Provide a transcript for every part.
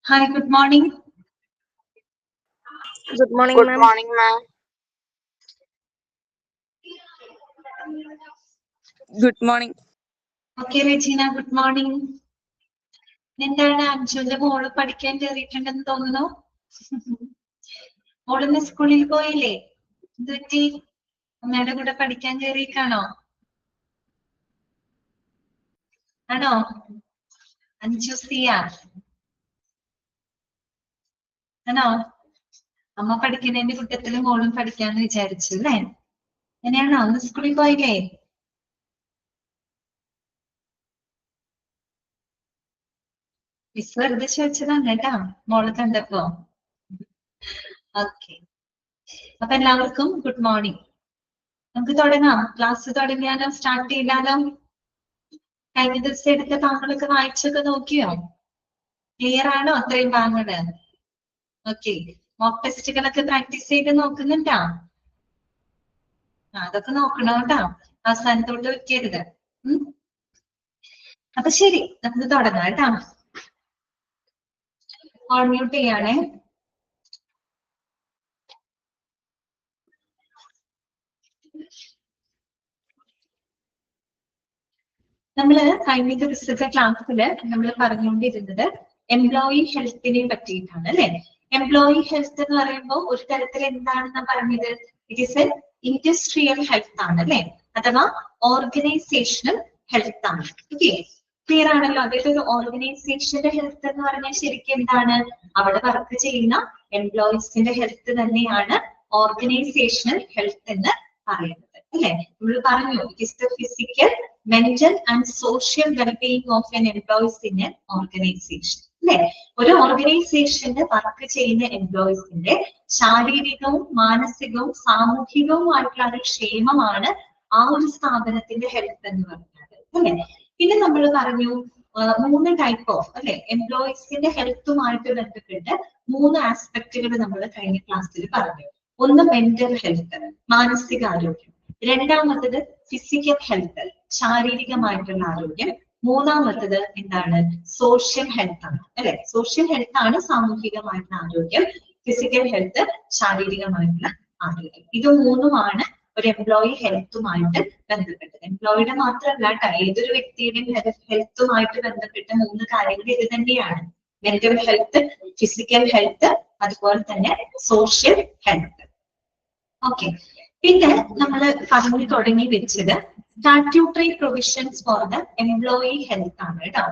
Hi, good morning. Good morning, Good ma'am. morning, ma'am. Good morning. Okay, Regina, good morning. എന്താണ് അഞ്ജുവിന്റെ മോള് പഠിക്കാൻ കയറിയിട്ടുണ്ടെന്ന് തോന്നുന്നു. മോളിന്ന് സ്കൂളിൽ പോയില്ലേ? എന്ത് പറ്റി? അമ്മയുടെ കൂടെ പഠിക്കാൻ കയറിയിട്ടാണോ? ആണോ? അഞ്ജു സിയ ആണോ? അമ്മ പഠിക്കുന്നതിന്റെ കൂട്ടത്തില് മോളും പഠിക്കാന്ന് വിചാരിച്ചു അല്ലേ? എങ്ങനെയാണോ? ഒന്ന് സ്കൂളിൽ പോയില്ലേ? മിസ് വെറുതെ ചോദിച്ചതാണ് കേട്ടാ മോള് കണ്ടപ്പോ. ഓക്കെ, അപ്പൊ എല്ലാവർക്കും ഗുഡ് മോർണിംഗ്. നമുക്ക് തുടങ്ങാം. ക്ലാസ് തുടങ്ങിയാലോ? സ്റ്റാർട്ട് ചെയ്താലോ? കഴിഞ്ഞ ദിവസം എടുത്ത ഭാഗങ്ങളൊക്കെ വായിച്ചൊക്കെ നോക്കിയോ? ക്ലിയർ ആണോ അത്രയും ഭാഗങ്ങള്? ഓക്കെ, മോക്ക് ടെസ്റ്റുകളൊക്കെ പ്രാക്ടീസ് ചെയ്ത് നോക്കുന്നുണ്ടോ? അതൊക്കെ നോക്കണം കേട്ടോ, അവസാനത്തോട്ട് വെക്കരുത്. അപ്പൊ ശരി, നമുക്ക് തുടങ്ങാം കേട്ടോ. ഓൺ മ്യൂട്ട് ചെയ്യാണേ. നമ്മള് കഴിഞ്ഞ ദിവസത്തെ ക്ലാസ്സില് നമ്മൾ പറഞ്ഞുകൊണ്ടിരുന്നത് എംപ്ലോയി ഹെൽത്തിനെ പറ്റിയിട്ടാണ് അല്ലെ. എംപ്ലോയി ഹെൽത്ത് എന്ന് പറയുമ്പോൾ ഒരു തരത്തിൽ എന്താണെന്ന് പറഞ്ഞത്, it is A industrial health ആണ് അല്ലെ, അഥവാ ഓർഗനൈസേഷണൽ ഹെൽത്ത് ആണ്. ഓക്കെ, ക്ലിയർ ആണല്ലോ? അതായത് ഒരു ഓർഗനൈസേഷന്റെ ഹെൽത്ത് എന്ന് പറഞ്ഞാൽ ശരിക്കും എന്താണ്? അവിടെ വർക്ക് ചെയ്യുന്ന എംപ്ലോയീസിന്റെ ഹെൽത്ത് തന്നെയാണ് ഓർഗനൈസേഷണൽ ഹെൽത്ത് എന്ന് പറയുന്നത് അല്ലെ. നമ്മൾ പറഞ്ഞു, it is the physical, mental and social wellbeing of N employees in N organisation അല്ലെ. ഒരു ഓർഗനൈസേഷനിൽ വർക്ക് ചെയ്യുന്ന എംപ്ലോയീസിന്റെ ശാരീരികവും മാനസികവും സാമൂഹികവുമായിട്ടുള്ള ഒരു ക്ഷേമമാണ് ആ ഒരു സ്ഥാപനത്തിന്റെ ഹെൽത്ത് എന്ന് പറയുന്നത് അല്ലെ. പിന്നെ നമ്മൾ പറഞ്ഞു 3 ടൈപ്പ് ഓഫ് അല്ലെ എംപ്ലോയീസിന്റെ ഹെൽത്തുമായിട്ട് ബന്ധപ്പെട്ട് 3 ആസ്പെക്ടുകൾ നമ്മൾ കഴിഞ്ഞ ക്ലാസ്സിൽ പറഞ്ഞു. ഒന്ന് മെന്റൽ ഹെൽത്ത്, മാനസികാരോഗ്യം. രണ്ടാമത്തത് ഫിസിക്കൽ ഹെൽത്ത്, ശാരീരികമായിട്ടുള്ള ആരോഗ്യം. മൂന്നാമത്തത് എന്താണ്? സോഷ്യൽ ഹെൽത്ത് ആണ് അല്ലെ. സോഷ്യൽ ഹെൽത്ത് ആണ് സാമൂഹികമായിട്ടുള്ള ആരോഗ്യം, ഫിസിക്കൽ ഹെൽത്ത് ശാരീരികമായിട്ടുള്ള ആരോഗ്യം. ഇത് മൂന്നുമാണ് ഒരു എംപ്ലോയി ഹെൽത്തുമായിട്ട് ബന്ധപ്പെട്ടത്. എംപ്ലോയിയുടെ മാത്രമല്ല കേട്ടോ, ഏതൊരു വ്യക്തിയുടെയും ഹെൽത്തുമായിട്ട് ബന്ധപ്പെട്ട 3 കാര്യങ്ങൾ ഇത് തന്നെയാണ്. മെന്റൽ ഹെൽത്ത്, ഫിസിക്കൽ ഹെൽത്ത്, അതുപോലെ തന്നെ സോഷ്യൽ ഹെൽത്ത്. ഓക്കെ, പിന്നെ നമ്മൾ പറഞ്ഞു തുടങ്ങി വെച്ചത് statutory provisions for the employee health ആണ് കേട്ടോ.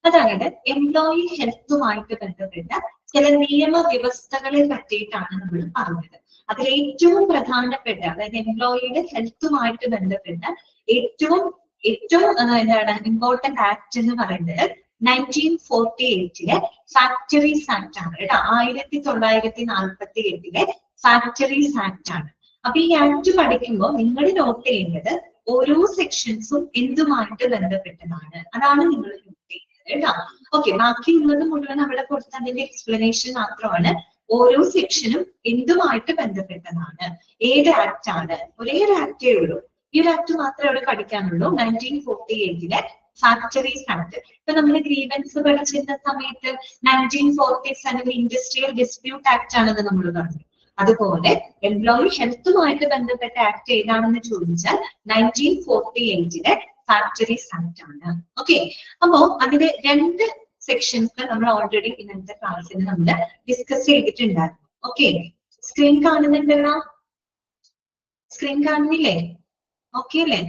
അതായത് എംപ്ലോയി ഹെൽത്തുമായിട്ട് ബന്ധപ്പെട്ട ചില നിയമവ്യവസ്ഥകളെ പറ്റിയിട്ടാണ് നമ്മൾ പറഞ്ഞത്. അതിൽ ഏറ്റവും പ്രധാനപ്പെട്ട, അതായത് എംപ്ലോയിയുടെ ഹെൽത്തുമായിട്ട് ബന്ധപ്പെട്ട ഏറ്റവും എന്താണ് ഇമ്പോർട്ടന്റ് ആക്ട് എന്ന് പറയുന്നത് 1948 ഫാക്ടറീസ് ആക്ട് ആണ് കേട്ടോ. 1948 ഫാക്ടറീസ് ആക്ട് ആണ്. അപ്പൊ ഈ ആക്ട് പഠിക്കുമ്പോൾ നിങ്ങൾ നോട്ട് ചെയ്യേണ്ടത് ഓരോ സെക്ഷൻസും എന്തുമായിട്ട് ബന്ധപ്പെട്ടതാണ്, അതാണ് നിങ്ങൾ നോട്ട് ചെയ്യുന്നത് കേട്ടോ. ഓക്കെ, ബാക്കിയുള്ളത് മുഴുവൻ അവിടെ കൊടുത്തതിന്റെ എക്സ്പ്ലനേഷൻ മാത്രമാണ്. ഓരോ സെക്ഷനും എന്തുമായിട്ട് ബന്ധപ്പെട്ടതാണ്, ഏത് ആക്ട് ആണ്, ഒരേ ഒരു ആക്ടേ ഉള്ളൂ. ഈ ഒരു ആക്ട് മാത്രമേ അവിടെ പഠിക്കാനുള്ളൂ, 1948 ഫാക്ടറീസ് ആക്ട്. ഇപ്പൊ നമ്മൾ ഗ്രീവൻസ് പഠിച്ചിരുന്ന സമയത്ത് 1947 ഇൻഡസ്ട്രിയൽ ഡിസ്പ്യൂട്ട് ആക്ട് ആണെന്ന് നമ്മൾ പറഞ്ഞു. അതുപോലെ എംപ്ലോയി ഹെൽത്തുമായിട്ട് ബന്ധപ്പെട്ട ആക്ട് ഏതാണെന്ന് ചോദിച്ചാൽ 1948 ഫാക്ടറീസ് ആക്ട് ആണ്. ഓക്കെ, അപ്പോ അതിന്റെ 2 സെക്ഷൻസ് നമ്മൾ ഓൾറെഡി ഇന്നത്തെ ക്ലാസ്സിൽ നമ്മൾ ഡിസ്കസ് ചെയ്തിട്ടുണ്ടായിരുന്നു. ഓക്കെ, സ്ക്രീൻ കാണുന്നുണ്ടല്ലോ? സ്ക്രീൻ കാണുന്നില്ലേ? ഓക്കെ അല്ലേ?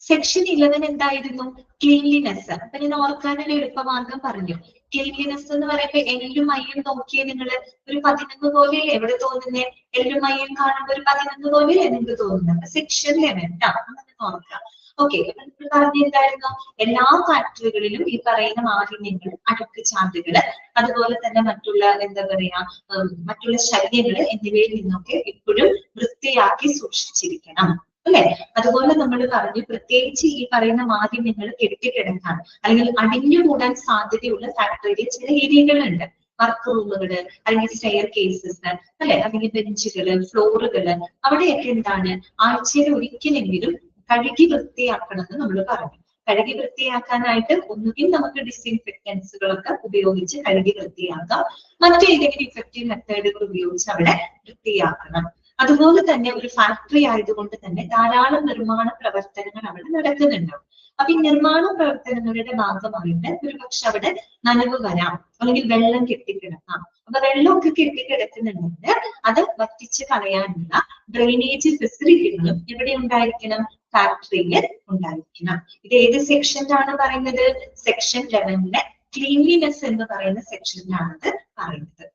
സെക്ഷൻ 11 എന്തായിരുന്നു? ക്ലീൻലിനെസ്. അപ്പൊ ഞാൻ ഓർക്കാനൊരു എളുപ്പമാർഗം പറഞ്ഞു. ക്ലീൻലിനെസ് എന്ന് പറയുമ്പോൾ എല്ലും മയ്യും നോക്കിയേ നിങ്ങള് ഒരു 11 പോലെ എവിടെ തോന്നുന്നേ? എല്ലും മയ്യും കാണുമ്പോൾ ഒരു 11 പോലെ നിങ്ങൾക്ക് തോന്നുന്നത്. അപ്പൊ സെക്ഷൻ 11 അങ്ങനെ നോക്കാം. ഓക്കെ, പറഞ്ഞിട്ടുണ്ടായിരുന്നു എല്ലാ ഫാക്ടറികളിലും ഈ പറയുന്ന മാലിന്യങ്ങൾ, അഴുക്കുചാലുകള്, അതുപോലെ തന്നെ മറ്റുള്ള എന്താ പറയാ മറ്റുള്ള ശല്യങ്ങള് എന്നിവയിൽ നിന്നൊക്കെ എപ്പോഴും വൃത്തിയാക്കി സൂക്ഷിച്ചിരിക്കണം അല്ലെ. അതുപോലെ നമ്മൾ പറഞ്ഞു പ്രത്യേകിച്ച് ഈ പറയുന്ന മാലിന്യങ്ങൾ കെട്ടിക്കിടക്കാൻ അല്ലെങ്കിൽ അടിഞ്ഞുകൂടാൻ സാധ്യതയുള്ള ഫാക്ടറിയിൽ ചില ഏരിയകളുണ്ട്. വർക്ക് റൂമുകള് അല്ലെങ്കിൽ സ്റ്റെയർ കേസസ് അല്ലെ, അല്ലെങ്കിൽ ബെഞ്ചുകള്, ഫ്ലോറുകള്, അവിടെയൊക്കെ എന്താണ് ആഴ്ചയിൽ ഒരിക്കലെങ്കിലും കഴുകി വൃത്തിയാക്കണം എന്ന് നമ്മൾ പറഞ്ഞു. കഴുകി വൃത്തിയാക്കാനായിട്ട് ഒന്നുകിൽ നമുക്ക് ഡിസ്ഇൻഫെക്റ്റൻസുകളൊക്കെ ഉപയോഗിച്ച് കഴുകി വൃത്തിയാക്കാം, മറ്റേതെങ്കിലും ഇഫക്റ്റീവ് മെത്തേഡുകൾ ഉപയോഗിച്ച് അവിടെ വൃത്തിയാക്കണം. അതുപോലെ തന്നെ ഒരു ഫാക്ടറി ആയതുകൊണ്ട് തന്നെ ധാരാളം നിർമ്മാണ പ്രവർത്തനങ്ങൾ അവിടെ നടക്കുന്നുണ്ടാവും. അപ്പൊ ഈ നിർമ്മാണ പ്രവർത്തനങ്ങളുടെ ഭാഗമായിട്ട് ഒരുപക്ഷെ അവിടെ നനവ് വരാം, അല്ലെങ്കിൽ വെള്ളം കെട്ടിക്കിടക്കാം. അപ്പൊ വെള്ളമൊക്കെ കെട്ടിക്കിടക്കുന്നുണ്ടെങ്കിൽ അത് വറ്റിച്ച് കളയാനുള്ള ഡ്രെയിനേജ് ഫെസിലിറ്റികളും ഇവിടെ ഉണ്ടായിരിക്കണം, ഫാക്ടറിയിൽ ഉണ്ടായിരിക്കണം. ഇത് ഏത് സെക്ഷനിലാണ് പറയുന്നത്? സെക്ഷൻ 11 ക്ലീൻലിനെസ് എന്ന് പറയുന്ന സെക്ഷനിലാണ് ഇത് പറയുന്നത്.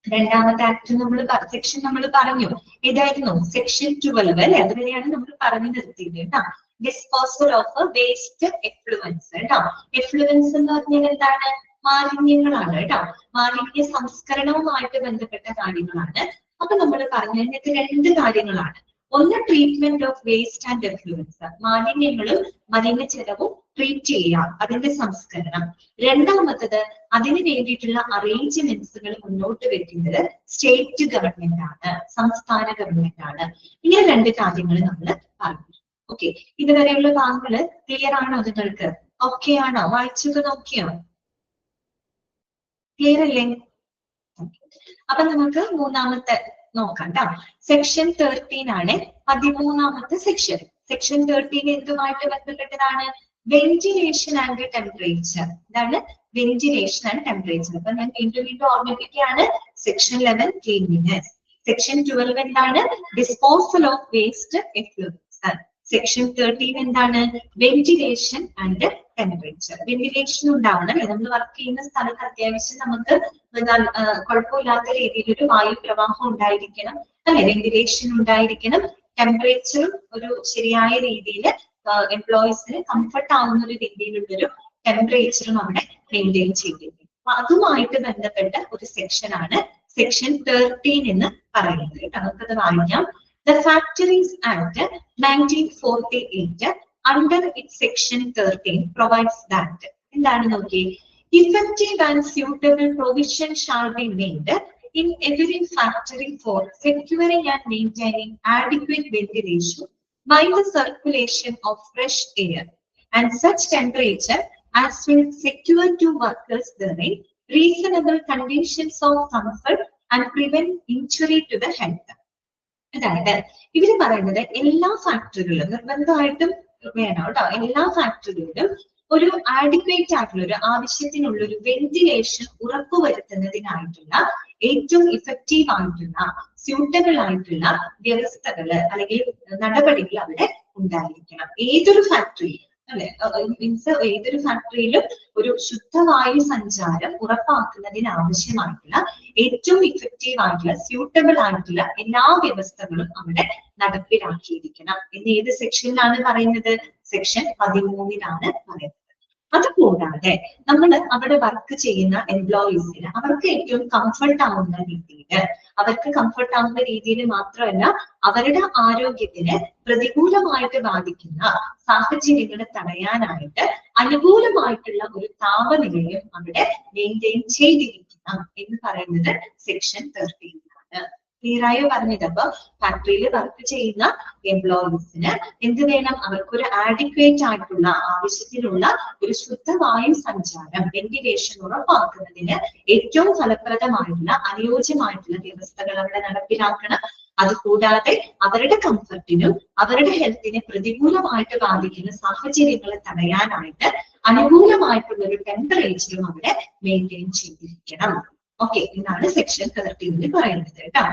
രണ്ടാമത്തെ ആക്ട് സെക്ഷൻ നമ്മൾ പറഞ്ഞു, ഏതായിരുന്നു? സെക്ഷൻ 12 അല്ലെ, അതുവരെയാണ് നമ്മൾ പറഞ്ഞു നിർത്തിയത് കേട്ടോ. ഡിസ്പോസൽ ഓഫ് വേസ്റ്റ് എഫ്ലുവൻസ് കേട്ടോ. എഫ്ലുവൻസ് എന്ന് പറഞ്ഞാൽ എന്താണ്? മാലിന്യങ്ങളാണ് കേട്ടോ. മാലിന്യ സംസ്കരണവുമായിട്ട് ബന്ധപ്പെട്ട കാര്യങ്ങളാണ്. അപ്പൊ നമ്മൾ പറഞ്ഞു ഇതിനകത്ത് രണ്ട് കാര്യങ്ങളാണ്. ഒന്ന് treatment of waste and effluents, മാലിന്യങ്ങളും മലിനജലവും ട്രീറ്റ് ചെയ്യുക, അതിന്റെ സംസ്കരണം. രണ്ടാമത്തത് അതിന് വേണ്ടിയിട്ടുള്ള അറേഞ്ച്മെന്റ്സുകൾ മുന്നോട്ട് വെക്കുന്നത് സ്റ്റേറ്റ് ഗവൺമെന്റ് ആണ്, സംസ്ഥാന ഗവൺമെന്റ് ആണ്. ഇങ്ങനെ രണ്ട് കാര്യങ്ങൾ നമ്മൾ പറഞ്ഞു. ഓക്കെ, ഇതുവരെയുള്ള ഭാഗങ്ങള് ക്ലിയർ ആണോ നിങ്ങൾക്ക്? ഓക്കെ ആണോ? വായിച്ചത് നോക്കിയോ? ക്ലിയർ അല്ലേ? അപ്പൊ നമുക്ക് മൂന്നാമത്തെ നോക്കാം ട്ടോ. സെക്ഷൻ 13 ആണ് 13ാമത്തെ സെക്ഷൻ. സെക്ഷൻ 13 എന്തുമായിട്ട് ബന്ധപ്പെട്ടതാണ്? Ventilation and temperature. ഇതാണ് വെന്റിലേഷൻ ആൻഡ് ടെമ്പറേച്ചർ. അപ്പൊ ഞാൻ വീണ്ടും ഓർമ്മിപ്പിക്കുകയാണ്, സെക്ഷൻ 11 ക്ലീൻലിനെസ്, സെക്ഷൻ 12 എന്താണ്? Disposal of waste effluents, section 13 എന്താണ്? Ventilation and temperature. വെന്റിലേഷൻ ഉണ്ടാവണം അല്ലെ, നമ്മൾ വർക്ക് ചെയ്യുന്ന സ്ഥലത്ത് അത്യാവശ്യം നമുക്ക് കുഴപ്പമില്ലാത്ത രീതിയിൽ ഒരു വായു പ്രവാഹം ഉണ്ടായിരിക്കണം അല്ലെ, വെന്റിലേഷൻ ഉണ്ടായിരിക്കണം. ടെമ്പറേച്ചറും ഒരു ശരിയായ രീതിയിൽ എംപ്ലോയീസിന് കംഫർട്ട് ആവുന്ന ഒരു രീതിയിലുള്ളൊരു ടെമ്പറേച്ചറും അവിടെ മെയിൻറ്റെയിൻ ചെയ്തിരിക്കും. അപ്പൊ അതുമായിട്ട് ബന്ധപ്പെട്ട ഒരു സെക്ഷൻ ആണ് സെക്ഷൻ 13 എന്ന് പറയുന്നത്. നമുക്കത് വായിക്കാം. The Factories Act 1948 under its section 13 provides that എന്താണ് നോക്കി, effective and suitable provision shall be made in every factory for securing and maintaining adequate ventilation by the circulation of fresh air and such temperature as will secure to workers therein reasonable conditions of comfort and prevent injury to the health. അതായത് ഇവര് പറയുന്നത് എല്ലാ ഫാക്ടറികളിലും നിർബന്ധമായിട്ടും വേണം കേട്ടോ, എല്ലാ ഫാക്ടറികളിലും ഒരു adequate ആയിട്ടുള്ള ഒരു ആവശ്യത്തിനുള്ള ഒരു വെന്റിലേഷൻ ഉറപ്പുവരുത്തുന്നതിനായിട്ടുള്ള ഏറ്റവും ഇഫക്റ്റീവ് ആയിട്ടുള്ള സ്യൂട്ടബിൾ ആയിട്ടുള്ള വ്യവസ്ഥകള് അല്ലെങ്കിൽ നടപടികൾ അവിടെ ഉണ്ടായിരിക്കണം. ഏതൊരു ഫാക്ടറി അല്ലെ, മീൻസ് ഏതൊരു ഫാക്ടറിയിലും ഒരു ശുദ്ധവായു സഞ്ചാരം ഉറപ്പാക്കുന്നതിന് ആവശ്യമായിട്ടുള്ള ഏറ്റവും ഇഫക്റ്റീവ് ആയിട്ടുള്ള സ്യൂട്ടബിൾ ആയിട്ടുള്ള എല്ലാ വ്യവസ്ഥകളും അവിടെ നടപ്പിലാക്കിയിരിക്കണം എന്ന് ഏത് സെക്ഷനിലാണ് പറയുന്നത്? സെക്ഷൻ 13 പറയുന്നത്. അതുകൂടാതെ നമ്മൾ അവിടെ വർക്ക് ചെയ്യുന്ന എംപ്ലോയീസിന് അവർക്ക് ഏറ്റവും കംഫർട്ട് ആവുന്ന രീതിയിൽ, അവർക്ക് കംഫർട്ട് ആവുന്ന രീതിയിൽ മാത്രമല്ല അവരുടെ ആരോഗ്യത്തിന് പ്രതികൂലമായിട്ട് ബാധിക്കുന്ന സാഹചര്യങ്ങളെ തടയാനായിട്ട് അനുകൂലമായിട്ടുള്ള ഒരു താപനിലയും അവിടെ മെയിൻറ്റെയിൻ ചെയ്തിരിക്കണം എന്ന് പറയുന്നത് സെക്ഷൻ 13 ആണ്. ക്ലിയർ ആയോ പറഞ്ഞത്? അപ്പൊ ഫാക്ടറിയിൽ വർക്ക് ചെയ്യുന്ന എംപ്ലോയീസിന് എന്ത് വേണം? അവർക്കൊരു ആഡിക്വേറ്റ് ആയിട്ടുള്ള ആവശ്യത്തിനുള്ള ഒരു ശുദ്ധവായു സഞ്ചാരം, വെന്റിലേഷൻ ഉറപ്പാക്കുന്നതിന് ഏറ്റവും ഫലപ്രദമായിട്ടുള്ള അനുയോജ്യമായിട്ടുള്ള വ്യവസ്ഥകൾ അവിടെ നടപ്പിലാക്കണം. അതുകൂടാതെ അവരുടെ കംഫർട്ടിനും അവരുടെ ഹെൽത്തിനെ പ്രതികൂലമായിട്ട് ബാധിക്കുന്ന സാഹചര്യങ്ങളെ തടയാനായിട്ട് അനുകൂലമായിട്ടുള്ള ഒരു ടെമ്പറേച്ചറും അവിടെ മെയിൻറ്റെയിൻ ചെയ്തിരിക്കണം. ഓക്കെ, ഇതാണ് സെക്ഷൻ 13 പറയുന്നത് കേട്ടോ.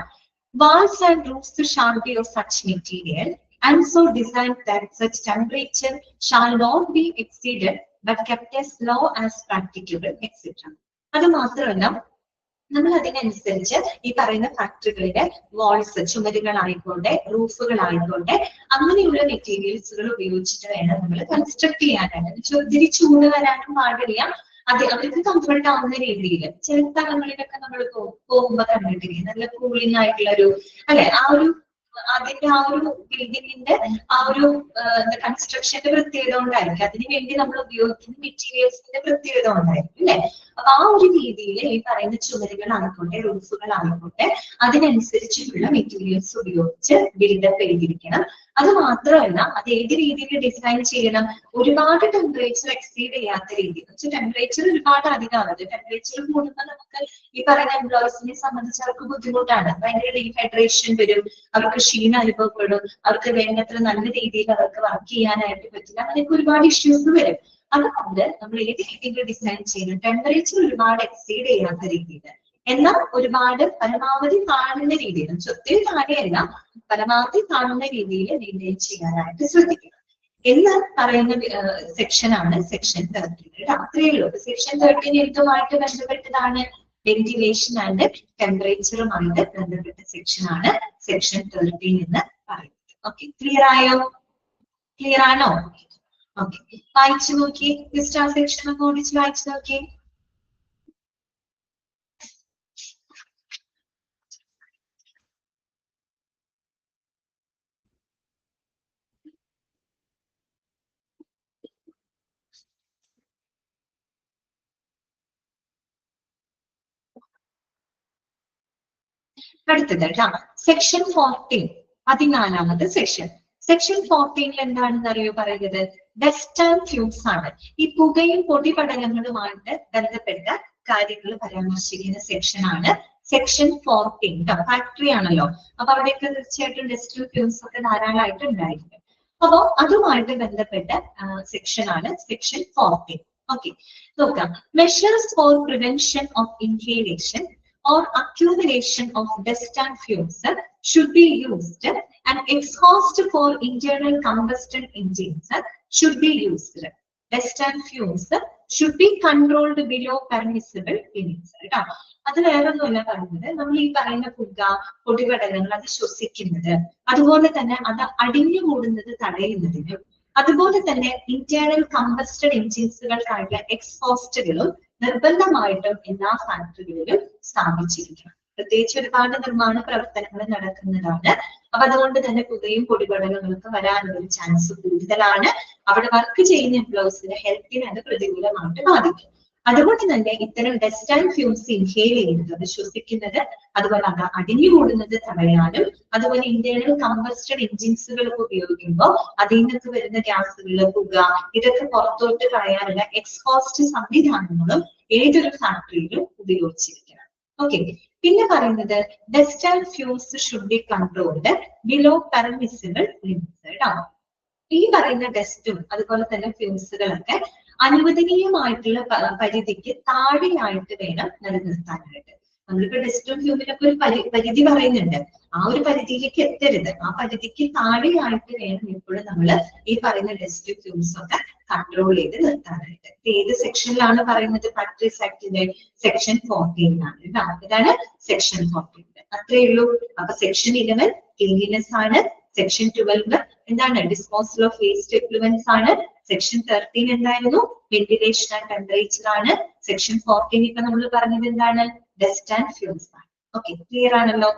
Walls and roofs shall be of such material and so designed that such temperature shall not be exceeded but kept as low as practicable, etc. അത് മാത്രമല്ല നമ്മൾ അതിനനുസരിച്ച് ഈ പറയുന്ന ഫാക്ടറികളിലെ വാൾസ്, ചുമരുകളായിക്കോട്ടെ റൂഫുകളായിക്കോട്ടെ അങ്ങനെയുള്ള മെറ്റീരിയൽസുകൾ ഉപയോഗിച്ചിട്ട് വേണം നമ്മൾ കൺസ്ട്രക്ട് ചെയ്യാനായിട്ട്. ഒത്തിരി ചൂട് വരാനും പാടില്ല, അത് അവർക്ക് കംഫർട്ട് ആവുന്ന രീതിയിൽ. ചില സ്ഥലങ്ങളിലൊക്കെ നമ്മൾ പോകുമ്പോ കണ്ടിട്ടില്ലേ നല്ല കൂളിംഗ് ആയിട്ടുള്ള ഒരു അല്ലെ, ആ ഒരു അതിന്റെ ആ ഒരു ബിൽഡിങ്ങിന്റെ ആ ഒരു കൺസ്ട്രക്ഷന്റെ പ്രത്യേകത കൊണ്ടായിരിക്കും, അതിനു വേണ്ടി നമ്മൾ ഉപയോഗിക്കുന്ന മെറ്റീരിയൽസിന്റെ പ്രത്യേകത കൊണ്ടായിരിക്കും അല്ലെ. അപ്പൊ ആ ഒരു രീതിയിൽ ഈ പറയുന്ന ചുമരുകളായിക്കോട്ടെ റൂഫുകളായിക്കോട്ടെ അതിനനുസരിച്ചുള്ള മെറ്റീരിയൽസ് ഉപയോഗിച്ച് ബിൽഡപ്പ് ചെയ്തിരിക്കണം. അത് മാത്രമല്ല അത് ഏത് രീതിയിൽ ഡിസൈൻ ചെയ്യണം, ഒരുപാട് ടെമ്പറേച്ചർ എക്സീഡ് ചെയ്യാത്ത രീതിയിൽ. ടെമ്പറേച്ചർ ഒരുപാട് അധികമാണ്, ടെമ്പറേച്ചർ കൂടുമ്പോൾ നമുക്ക് ഈ പറയുന്ന എംപ്ലോയീസിനെ സംബന്ധിച്ച് അവർക്ക് ബുദ്ധിമുട്ടാണ്, ഭയങ്കര ഡീഹൈഡ്രേഷൻ വരും, അവർക്ക് ക്ഷീണം അനുഭവപ്പെടും, അവർക്ക് വേണ്ടത്ര നല്ല രീതിയിൽ അവർക്ക് വർക്ക് ചെയ്യാനായിട്ട് പറ്റില്ല, അങ്ങനെയൊക്കെ ഒരുപാട് ഇഷ്യൂസ് വരും. അതുകൊണ്ട് നമ്മൾ ഏത് രീതിയിൽ ഡിസൈൻ ചെയ്യണം, ടെമ്പറേച്ചർ ഒരുപാട് എക്സീഡ് ചെയ്യാത്ത രീതിയിൽ, എന്നാൽ ഒരുപാട് പരമാവധി കാണുന്ന രീതിയിൽ, ഒത്തിരി താഴെയല്ല പരമാവധി കാണുന്ന രീതിയിൽ മെയിൻറ്റെയിൻ ചെയ്യാനായിട്ട് ശ്രദ്ധിക്കണം എന്ന് പറയുന്ന സെക്ഷനാണ് സെക്ഷൻ 13. അത്രയേ ഉള്ളൂ. സെക്ഷൻ 13 എന്തുമായിട്ട് ബന്ധപ്പെട്ടതാണ്? വെന്റിലേഷൻ ആൻഡ് ടെമ്പറേച്ചറുമായിട്ട് ബന്ധപ്പെട്ട സെക്ഷനാണ് സെക്ഷൻ 13 എന്ന് പറയുന്നത്. ഓക്കെ, ക്ലിയർ ആയോ? ക്ലിയർ ആണോ? ഓക്കെ, വായിച്ചു നോക്കി, ജസ്റ്റ് ആ സെക്ഷൻ ഒന്ന് ഓടിച്ച് വായിച്ചു നോക്കി. അടുത്തത് സെക്ഷൻ 14, 14ാമത് സെക്ഷൻ. സെക്ഷൻ 14 എന്താണെന്ന് അറിയോ പറയുന്നത്? ഡസ്റ്റ് ആൻഡ് ഫ്യൂംസ് ആണ്. ഈ പുകയും പൊടിപടലങ്ങളുമായിട്ട് ബന്ധപ്പെട്ട കാര്യങ്ങൾ പരാമർശിക്കുന്ന സെക്ഷൻ ആണ് സെക്ഷൻ 14. ഫാക്ടറി ആണല്ലോ, അപ്പൊ അവിടെയൊക്കെ തീർച്ചയായിട്ടും ഡസ്റ്റ് ഫ്യൂംസ് ഒക്കെ ധാരാളമായിട്ട് ഉണ്ടായിരിക്കും. അപ്പോ അതുമായിട്ട് ബന്ധപ്പെട്ട സെക്ഷൻ ആണ് സെക്ഷൻ 14. ഓക്കെ, നോക്കാം. Measures four prevention of inhalation or accumulation of dust and fumes should be used, and exhaust for internal combustion engines should be used. Dust and fumes should be controlled below permissible limits. അത് വേറൊന്നുമല്ല പറയുന്നത്, നമ്മൾ ഈ പറയുന്ന പുക പൊടിപടലങ്ങൾ അത് ശ്വസിക്കുന്നത്, അതുപോലെ തന്നെ അത് അടിഞ്ഞുകൂടുന്നത് തടയുന്നതിനും, അതുപോലെ തന്നെ ഇന്റേണൽ കമ്പസ്റ്റഡ് എൻജിൻസുകൾക്കായിട്ടുള്ള എക്സ്ഹോസ്റ്റുകളും നിർബന്ധമായിട്ടും എല്ലാ ഫാക്ടറികളിലും സ്ഥാപിച്ചിരിക്കണം. പ്രത്യേകിച്ച് ഒരുപാട് നിർമ്മാണ പ്രവർത്തനങ്ങൾ നടക്കുന്നതാണ്. അപ്പൊ അതുകൊണ്ട് തന്നെ പുകയും പൊടിപടലങ്ങളൊക്കെ വരാനുള്ള ഒരു ചാൻസ് കൂടുതലാണ്. അവിടെ വർക്ക് ചെയ്യുന്ന എംപ്ലോയീസിന്റെ ഹെൽത്തിനെ അത് പ്രതികൂലമായിട്ട് ബാധിക്കും. അതുകൊണ്ട് തന്നെ ഇത്തരം ഡസ്റ്റ് ആൻഡ് ഫ്യൂംസ് ഇൻഹേൽ ചെയ്യുന്നത്, അത് ശ്വസിക്കുന്നത്, അതുപോലെ അത് അടിഞ്ഞുകൂടുന്നത് തടയാനും, അതുപോലെ ഇന്റേണൽ കമ്പസ്റ്റഡ് എൻജിൻസുകൾ ഉപയോഗിക്കുമ്പോൾ അതിൽ നിന്നൊക്കെ വരുന്ന ഗ്യാസുകൾ, പുക, ഇതൊക്കെ പുറത്തോട്ട് കളയാനുള്ള എക്സ്ഹോസ്റ്റ് സംവിധാനങ്ങളും ഏതൊരു ഫാക്ടറിയിലും ഉപയോഗിച്ചിരിക്കണം. ഓക്കെ, പിന്നെ പറയുന്നത് dust and fumes should be controlled below permissible limits. ഈ പറയുന്ന ഡസ്റ്റും അതുപോലെ തന്നെ ഫ്യൂംസുകളൊക്കെ അനുവദനീയമായിട്ടുള്ള പരിധിക്ക് താഴെയായിട്ട് വേണം നിലനിർത്താനായിട്ട്. നമ്മളിപ്പോ ഡസ്റ്റും ഫ്യൂമിനൊക്കെ ഒരു പരിധി പറയുന്നുണ്ട്, ആ ഒരു പരിധിയിലേക്ക് എത്തരുത്, ആ പരിധിക്ക് താഴെയായിട്ട് വേണം എപ്പോഴും നമ്മൾ ഈ പറയുന്ന ഡസ്റ്റ് ഫ്യൂംസ് ഒക്കെ കൺട്രോൾ ചെയ്ത് നിർത്താനായിട്ട്. ഏത് സെക്ഷനിലാണ് പറയുന്നത്? ഫാക്ടറീസ് ആക്ടിന്റെ സെക്ഷൻ 14 ആണ്. ഇതാണ് സെക്ഷൻ 14. അത്രയേ ഉള്ളൂ. അപ്പൊ സെക്ഷൻ 11 ക്ലീൻലിനെസ് ആണ്. സെക്ഷൻ 12 എന്താണ്? ഡിസ്പോസൽ ഓഫ് വേസ്റ്റ് എഫ്ലുവൻസ് ആണ്. സെക്ഷൻ 13 എന്തായിരുന്നു? വെന്റിലേഷൻ ആൻഡ് ടെമ്പറേച്ചർ ആണ്. സെക്ഷൻ 14 ഇപ്പൊ നമ്മൾ പറഞ്ഞത് എന്താണ്? ഡസ്റ്റ് ആൻഡ് ഫ്യൂംസ് ആണ്. ഓക്കെ, ക്ലിയർ ആണല്ലോ.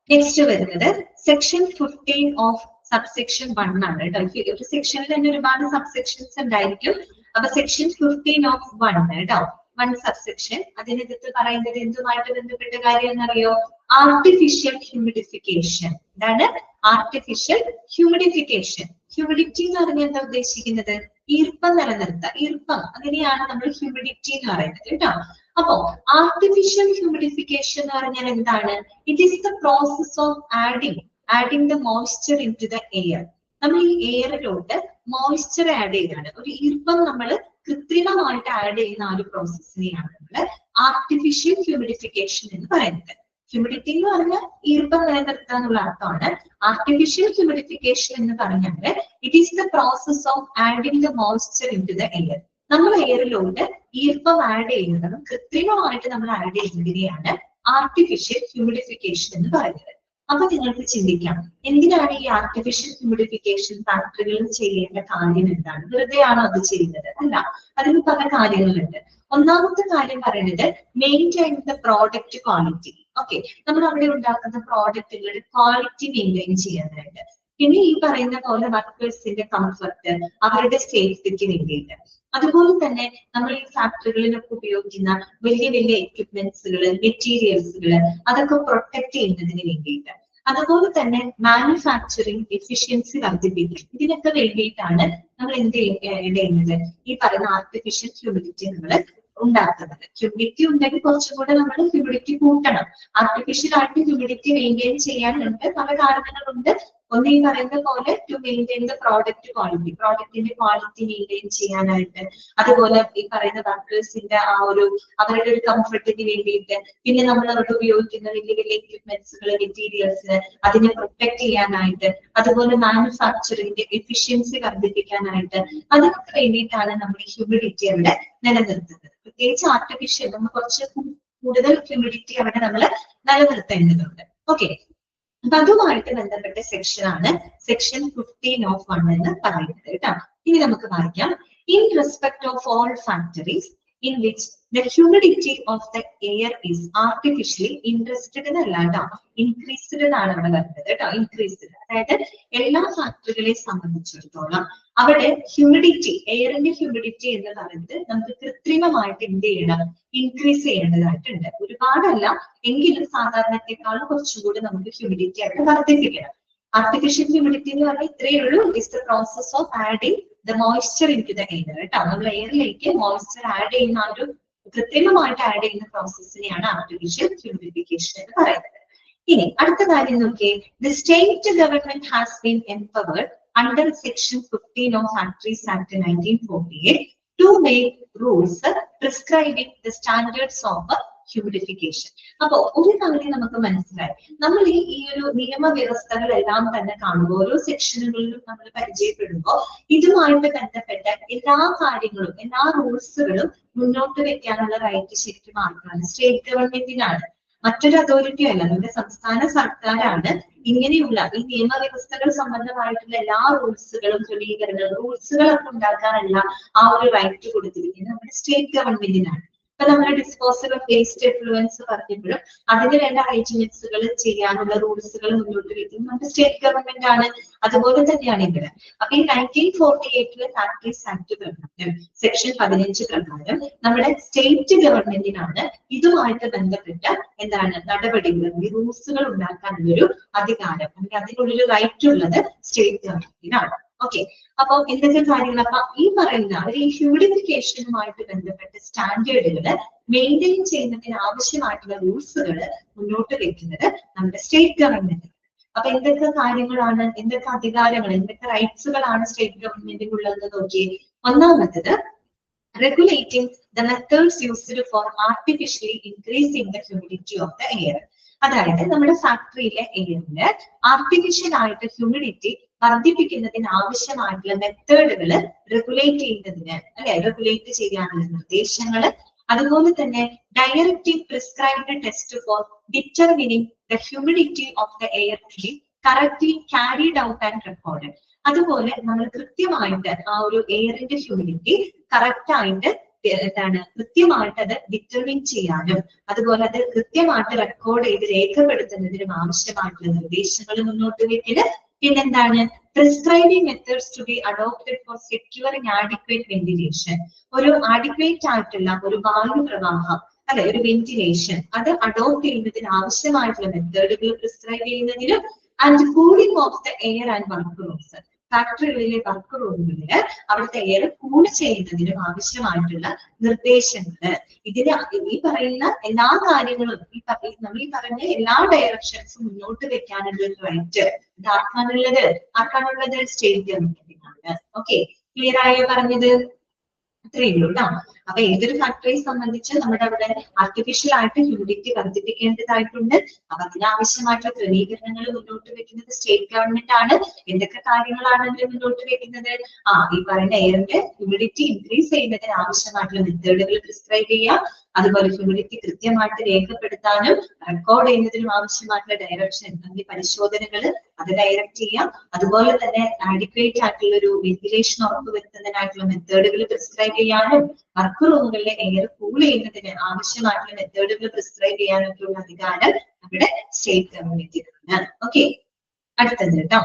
നെക്സ്റ്റ് വരുന്നത് സെക്ഷൻ 15 ഓഫ് സബ്സെക്ഷൻ 1 ആണ് കേട്ടോ. ഒരു സെക്ഷനിൽ തന്നെ ഒരുപാട് സബ്സെക്ഷൻസ് ഉണ്ടായിരിക്കും. അപ്പൊ സെക്ഷൻ 15 ഓഫ് 1 കേട്ടോ, 1 സബ്സെക്ഷൻ. അതിനകത്ത് പറയുന്നത് എന്തുമായിട്ട് ബന്ധപ്പെട്ട കാര്യം എന്നറിയോ? Artificial humidification. എന്താണ് ആർട്ടിഫിഷ്യൽ ഹ്യൂമിഡിഫിക്കേഷൻ? ഹ്യൂമിഡിറ്റി എന്ന് പറഞ്ഞാൽ എന്താ ഉദ്ദേശിക്കുന്നത്? ഈർപ്പം നിലനിർത്തുക, ഈർപ്പം, അങ്ങനെയാണ് നമ്മൾ ഹ്യൂമിഡിറ്റി എന്ന് പറയുന്നത് കേട്ടോ. അപ്പോ ആർട്ടിഫിഷ്യൽ ഹ്യൂമിഡിഫിക്കേഷൻ എന്ന് പറഞ്ഞാൽ എന്താണ്? It is the process of adding the moisture into the air. നമ്മൾ ഈ എയറിലോട്ട് മോയ്സ്ചർ ആഡ് ചെയ്യാണ്, ഒരു ഈർപ്പം നമ്മൾ കൃത്രിമമായിട്ട് ആഡ് ചെയ്യുന്ന ആ ഒരു പ്രോസസ്സിനെയാണ് നമ്മൾ ആർട്ടിഫിഷ്യൽ ഹ്യൂമിഡിഫിക്കേഷൻ എന്ന് പറയുന്നത്. ഹ്യൂമിഡിറ്റി എന്ന് പറഞ്ഞാൽ ഈർപ്പം നിലനിർത്തുക എന്നുള്ള അർത്ഥമാണ്. ആർട്ടിഫിഷ്യൽ ഹ്യൂമിഡിഫിക്കേഷൻ എന്ന് പറഞ്ഞാൽ it is the process of adding the moisture into the air. നമ്മൾ എയറിലോട്ട് ഈർപ്പം ആഡ് ചെയ്യുന്നതും കൃത്രിമമായിട്ട് നമ്മൾ ആഡ് ചെയ്യുന്നതിനെയാണ് ആർട്ടിഫിഷ്യൽ ഹ്യൂമിഡിഫിക്കേഷൻ എന്ന് പറയുന്നത്. അപ്പൊ നിങ്ങൾക്ക് ചിന്തിക്കാം, എന്തിനാണ് ഈ ആർട്ടിഫിഷ്യൽ ഹ്യൂമിഡിഫിക്കേഷൻ ഫാക്ടറികളിൽ ചെയ്യേണ്ട കാര്യം എന്താണ്? വെറുതെ ആണോ അത് ചെയ്യുന്നത്? അല്ല, അതിന് പല കാര്യങ്ങളുണ്ട്. ഒന്നാമത്തെ കാര്യം പറയുന്നത് maintain the product quality. Okay, നമ്മൾ അവിടെ ഉണ്ടാക്കുന്ന പ്രോഡക്റ്റുകളുടെ ക്വാളിറ്റി മെയിൻറ്റെയിൻ ചെയ്യാനായിട്ട്, പിന്നെ ഈ പറയുന്ന പോലെ വർക്കേഴ്സിന്റെ കംഫർട്ട്, അവരുടെ സേഫ്റ്റിക്ക് വേണ്ടിയിട്ട്, അതുപോലെ തന്നെ നമ്മൾ ഈ ഫാക്ടറികളിലൊക്കെ ഉപയോഗിക്കുന്ന വലിയ വലിയ എക്യുപ്മെന്റ്സുകള്, മെറ്റീരിയൽസുകള്, അതൊക്കെ പ്രൊട്ടക്ട് ചെയ്യുന്നതിന് വേണ്ടിയിട്ട്, അതുപോലെ തന്നെ മാനുഫാക്ചറിങ് എഫിഷ്യൻസി വർദ്ധിപ്പിക്കും. ഇതിനൊക്കെ വേണ്ടിയിട്ടാണ് നമ്മൾ എന്ത് ചെയ്യുന്നത്, ഈ പറയുന്ന ആർട്ടിഫിഷ്യൽ ഹ്യൂമിഡിറ്റി നമ്മൾ ഉണ്ടാക്കുന്നത്. ഹ്യൂമിഡിറ്റി ഉണ്ടെങ്കിൽ കുറച്ചും കൂടെ നമ്മൾ ഹ്യൂമിഡിറ്റി കൂട്ടണം. ആർട്ടിഫിഷ്യൽ ആയിട്ട് ഹ്യൂമിഡിറ്റി മെയിൻറ്റെയിൻ ചെയ്യാനുണ്ട് പല കാരണങ്ങളുണ്ട്. ഒന്ന് ഈ പറയുന്ന പോലെ to maintain the product quality, പ്രോഡക്റ്റിന്റെ ക്വാളിറ്റി മെയിൻറ്റെയിൻ ചെയ്യാനായിട്ട്, അതുപോലെ ഈ പറയുന്ന വർക്കേഴ്സിന്റെ ആ ഒരു അവരുടെ ഒരു കംഫർട്ടിന് വേണ്ടിയിട്ട്, പിന്നെ നമ്മൾ അവിടെ ഉപയോഗിക്കുന്ന വലിയ വലിയ എക്യുപ്മെന്റ്സുകൾ, മെറ്റീരിയൽസ്, അതിനെ പ്രൊട്ടക്ട് ചെയ്യാനായിട്ട്, അതുപോലെ മാനുഫാക്ചറിന്റെ എഫിഷ്യൻസി വർദ്ധിപ്പിക്കാനായിട്ട്, അതിനൊക്കെ വേണ്ടിയിട്ടാണ് നമ്മൾ ഈ ഹ്യൂമിഡിറ്റി അവിടെ നിലനിർത്തുന്നത്. പ്രത്യേകിച്ച് ആർട്ടിഫിഷ്യൽ നമ്മൾ കുറച്ച് കൂടുതൽ ഹ്യൂമിഡിറ്റി അവിടെ നമ്മൾ നിലനിർത്തേണ്ടതുണ്ട്. ഓക്കെ, അപ്പൊ അതുമായിട്ട് ബന്ധപ്പെട്ട സെക്ഷൻ ആണ് സെക്ഷൻ 15(1) എന്ന് പറയുന്നത് കേട്ടോ. ഇനി നമുക്ക് വായിക്കാം. In respect of all factories in which the humidity of the air is artificially increased എന്നല്ലാട്ടോ, ഇൻക്രീസ്ഡ് എന്നാണ് അവിടെ വരുന്നത് കേട്ടോ. ഇൻക്രീസ്ഡ് അതായത് എല്ലാ ഫാക്ടറികളെ സംബന്ധിച്ചിടത്തോളം അവിടെ ഹ്യൂമിഡിറ്റി, എയറിന്റെ ഹ്യൂമിഡിറ്റി എന്ന് പറയുന്നത് നമുക്ക് കൃത്രിമമായിട്ട് എന്ത് ചെയ്യണം, ഇൻക്രീസ് ചെയ്യേണ്ടതായിട്ടുണ്ട്. ഒരുപാടല്ല എങ്കിലും സാധാരണത്തെക്കാളും കുറച്ചുകൂടി നമുക്ക് ഹ്യൂമിഡിറ്റി അവിടെ വർദ്ധിപ്പിക്കണം. ആർട്ടിഫിഷ്യൽ ഹ്യൂമിഡിറ്റി എന്ന് പറഞ്ഞാൽ ഇത്രയേ ഉള്ളൂ. It's the process of adding the moisture into the air കേട്ടോ. നമ്മൾ എയറിലേക്ക് മോയ്സ്ചർ ആഡ് ചെയ്യുന്ന ആ ഒരു കൃത്രിമമായിട്ട് ആഡ് ചെയ്യുന്ന പ്രോസസ്സിനെയാണ് ആർട്ടിഫിഷ്യൽ ഹ്യൂമിഡിഫിക്കേഷൻ എന്ന് പറയുന്നത്. ഇനി അടുത്ത കാര്യം നോക്കിയേ. The state government has been empowered under section 15 of factories act 1948 to make rules prescribing the standards of humidification. അപ്പോ ഒരു കാര്യം നമുക്ക് മനസ്സിലായി, നമ്മൾ ഈ ഒരു നിയമവ്യവസ്ഥകളെല്ലാം തന്നെ കാണുമ്പോൾ, ഓരോ സെക്ഷനുകളിലും നമ്മൾ പരിചയപ്പെടുമ്പോൾ ഇതുമായിട്ട് ബന്ധപ്പെട്ട എല്ലാ കാര്യങ്ങളും, എല്ലാ റൂൾസുകളും മുന്നോട്ട് വെക്കാനുള്ള റൈറ്റ് ശരിക്കും ആർക്കാണ്? സ്റ്റേറ്റ് ഗവൺമെന്റിനാണ്, മറ്റൊരു അതോറിറ്റിയും അല്ല. നമ്മുടെ സംസ്ഥാന സർക്കാരാണ് ഇങ്ങനെയുള്ള ഈ നിയമവ്യവസ്ഥകൾ സംബന്ധമായിട്ടുള്ള എല്ലാ റൂൾസുകളും ക്രമീകരണങ്ങളും റൂൾസുകളൊക്കെ ഉണ്ടാക്കാനുള്ള ആ ഒരു റൈറ്റ് കൊടുത്തിരിക്കുന്നത് നമ്മുടെ സ്റ്റേറ്റ് ഗവൺമെന്റിനാണ്. ഇപ്പൊ നമ്മൾ ഡിസ്പോസൽ ഓഫ് വേസ്റ്റ് എഫ്ലുവൻസ് പറഞ്ഞപ്പോഴും അതിന് വേണ്ട ഹൈജീനിക്സുകൾ ചെയ്യാനുള്ള റൂൾസുകൾ മുന്നോട്ട് വെക്കുന്നത് നമ്മുടെ സ്റ്റേറ്റ് ഗവൺമെന്റ് ആണ്. അതുപോലെ തന്നെയാണ് ഇവിടെ. അപ്പൊ ഈ 1948 ഫാക്ടറീസ് ആക്ട് പ്രകാരം സെക്ഷൻ 15 പ്രകാരം നമ്മുടെ സ്റ്റേറ്റ് ഗവൺമെന്റിനാണ് ഇതുമായിട്ട് ബന്ധപ്പെട്ട എന്താണ് നടപടികൾ, ഈ റൂൾസുകൾ ഉണ്ടാക്കാനുള്ളൊരു അധികാരം, അല്ലെങ്കിൽ അതിനുള്ളൊരു റൈറ്റ് ഉള്ളത് സ്റ്റേറ്റ് ഗവൺമെന്റിനാണ്. ഓക്കെ, അപ്പൊ എന്തൊക്കെ കാര്യങ്ങൾ, അപ്പൊ ഈ പറയുന്ന ഒരു ഹ്യൂമിഡിഫിക്കേഷനുമായിട്ട് ബന്ധപ്പെട്ട സ്റ്റാൻഡേർഡുകൾ മെയിൻറ്റെയിൻ ചെയ്യുന്നതിന് ആവശ്യമായിട്ടുള്ള റൂൾസുകൾ മുന്നോട്ട് വെക്കുന്നത് നമ്മുടെ സ്റ്റേറ്റ് ഗവൺമെന്റ്. അപ്പൊ എന്തൊക്കെ കാര്യങ്ങളാണ്, എന്തൊക്കെ അധികാരങ്ങൾ, എന്തൊക്കെ റൈറ്റ്സുകളാണ് സ്റ്റേറ്റ് ഗവൺമെന്റിനുള്ളത് നോക്കിയേ. ഒന്നാമത്തത് regulating the methods used for artificially increasing the humidity of the air. അതായത് നമ്മുടെ ഫാക്ടറിയിലെ എയറിന് ആർട്ടിഫിഷ്യൽ ആയിട്ട് ഹ്യൂമിഡിറ്റി വർദ്ധിപ്പിക്കുന്നതിന് ആവശ്യമായിട്ടുള്ള മെത്തേഡുകൾ റെഗുലേറ്റ് ചെയ്യുന്നതിന്, അല്ലെ, റെഗുലേറ്റ് ചെയ്യാനുള്ള നിർദ്ദേശങ്ങൾ, അതുപോലെ തന്നെ directive prescribed test for determining the humidity of the air to be correctly carried out and record. അതുപോലെ നമ്മൾ കൃത്യമായിട്ട് ആ ഒരു എയറിന്റെ ഹ്യൂമിഡിറ്റി കറക്റ്റ് ആയിട്ട് എന്താണ് കൃത്യമായിട്ട് അത് ഡിറ്റർമിൻ ചെയ്യാനും, അതുപോലെ അത് കൃത്യമായിട്ട് റെക്കോർഡ് ചെയ്ത് രേഖപ്പെടുത്തുന്നതിനും ആവശ്യമായിട്ടുള്ള നിർദ്ദേശങ്ങൾ മുന്നോട്ട് വെക്കല്. പിന്നെന്താണ് prescribing methods to be adopted for securing adequate ventilation. ഒരു ആഡിക്വേറ്റ് ആയിട്ടുള്ള ഒരു വായു പ്രവാഹം, അല്ലെ, ഒരു വെന്റിലേഷൻ അത് അഡോപ്റ്റ് ചെയ്യുന്നതിന് ആവശ്യമായിട്ടുള്ള മെത്തേഡുകൾ പ്രിസ്ക്രൈബ് ചെയ്യുന്നതിനും, and cooling of the air and work rooms, ഫാക്ടറികളിലെ വർക്ക് റൂമുകളില് അവിടുത്തെ എയർ കൂൾ ചെയ്യുന്നതിനും ആവശ്യമായിട്ടുള്ള നിർദ്ദേശങ്ങള്. ഇതിന് ഈ പറയുന്ന എല്ലാ കാര്യങ്ങളും നമ്മൾ ഈ പറഞ്ഞ എല്ലാ ഡയറക്ഷൻസും മുന്നോട്ട് വെക്കാനുള്ള ഒരു റൈറ്റ് ഇത് ആർക്കാണുള്ളത്? സ്റ്റേറ്റ് ഗവൺമെന്റിനാണ്. ഓക്കെ, ക്ലിയർ ആയോ പറഞ്ഞത്? അത്രയേ ഉള്ളൂ കേട്ടോ. അപ്പൊ ഏതൊരു ഫാക്ടറിയെ സംബന്ധിച്ച് നമ്മുടെ അവിടെ ആർട്ടിഫിഷ്യൽ ആയിട്ട് ഹ്യൂമിഡിറ്റി വർദ്ധിപ്പിക്കേണ്ടതായിട്ടുണ്ട്. അപ്പൊ അതിനാവശ്യമായിട്ടുള്ള ക്രമീകരണങ്ങൾ മുന്നോട്ട് വെക്കുന്നത് സ്റ്റേറ്റ് ഗവൺമെന്റ് ആണ്. എന്തൊക്കെ കാര്യങ്ങളാണ് അവർ മുന്നോട്ട് വെക്കുന്നത്? ഈ പറയുന്ന എയറിന്റെ ഹ്യൂമിഡിറ്റി ഇൻക്രീസ് ചെയ്യുന്നതിന് ആവശ്യമായിട്ടുള്ള മെത്തേഡുകൾ പ്രിസ്ക്രൈബ് ചെയ്യുക, അതുപോലെ ഹ്യൂമിഡിറ്റി കൃത്യമായിട്ട് രേഖപ്പെടുത്താനും റെക്കോർഡ് ചെയ്യുന്നതിനും ആവശ്യമായിട്ടുള്ള ഡയറക്ഷൻ അല്ലെങ്കിൽ പരിശോധനകൾ അത് ഡയറക്റ്റ് ചെയ്യാം. അതുപോലെ തന്നെ ആഡിക്വേറ്റ് ആയിട്ടുള്ള ഒരു വെന്റിലേഷൻ ഉറപ്പുവരുത്തുന്നതിനായിട്ടുള്ള മെത്തേഡുകൾ പ്രിസ്ക്രൈബ് ചെയ്യാനും വർക്ക് റൂമുകളിലെ എയർ കൂൾ ചെയ്യുന്നതിന് ആവശ്യമായിട്ടുള്ള മെത്തേഡുകൾ പ്രിസ്ക്രൈബ് ചെയ്യാനൊക്കെയുള്ള അധികാരം നമ്മുടെ സ്റ്റേറ്റ് ഗവൺമെന്റിനാണ്. ഓക്കെ, അടുത്തത് കേട്ടോ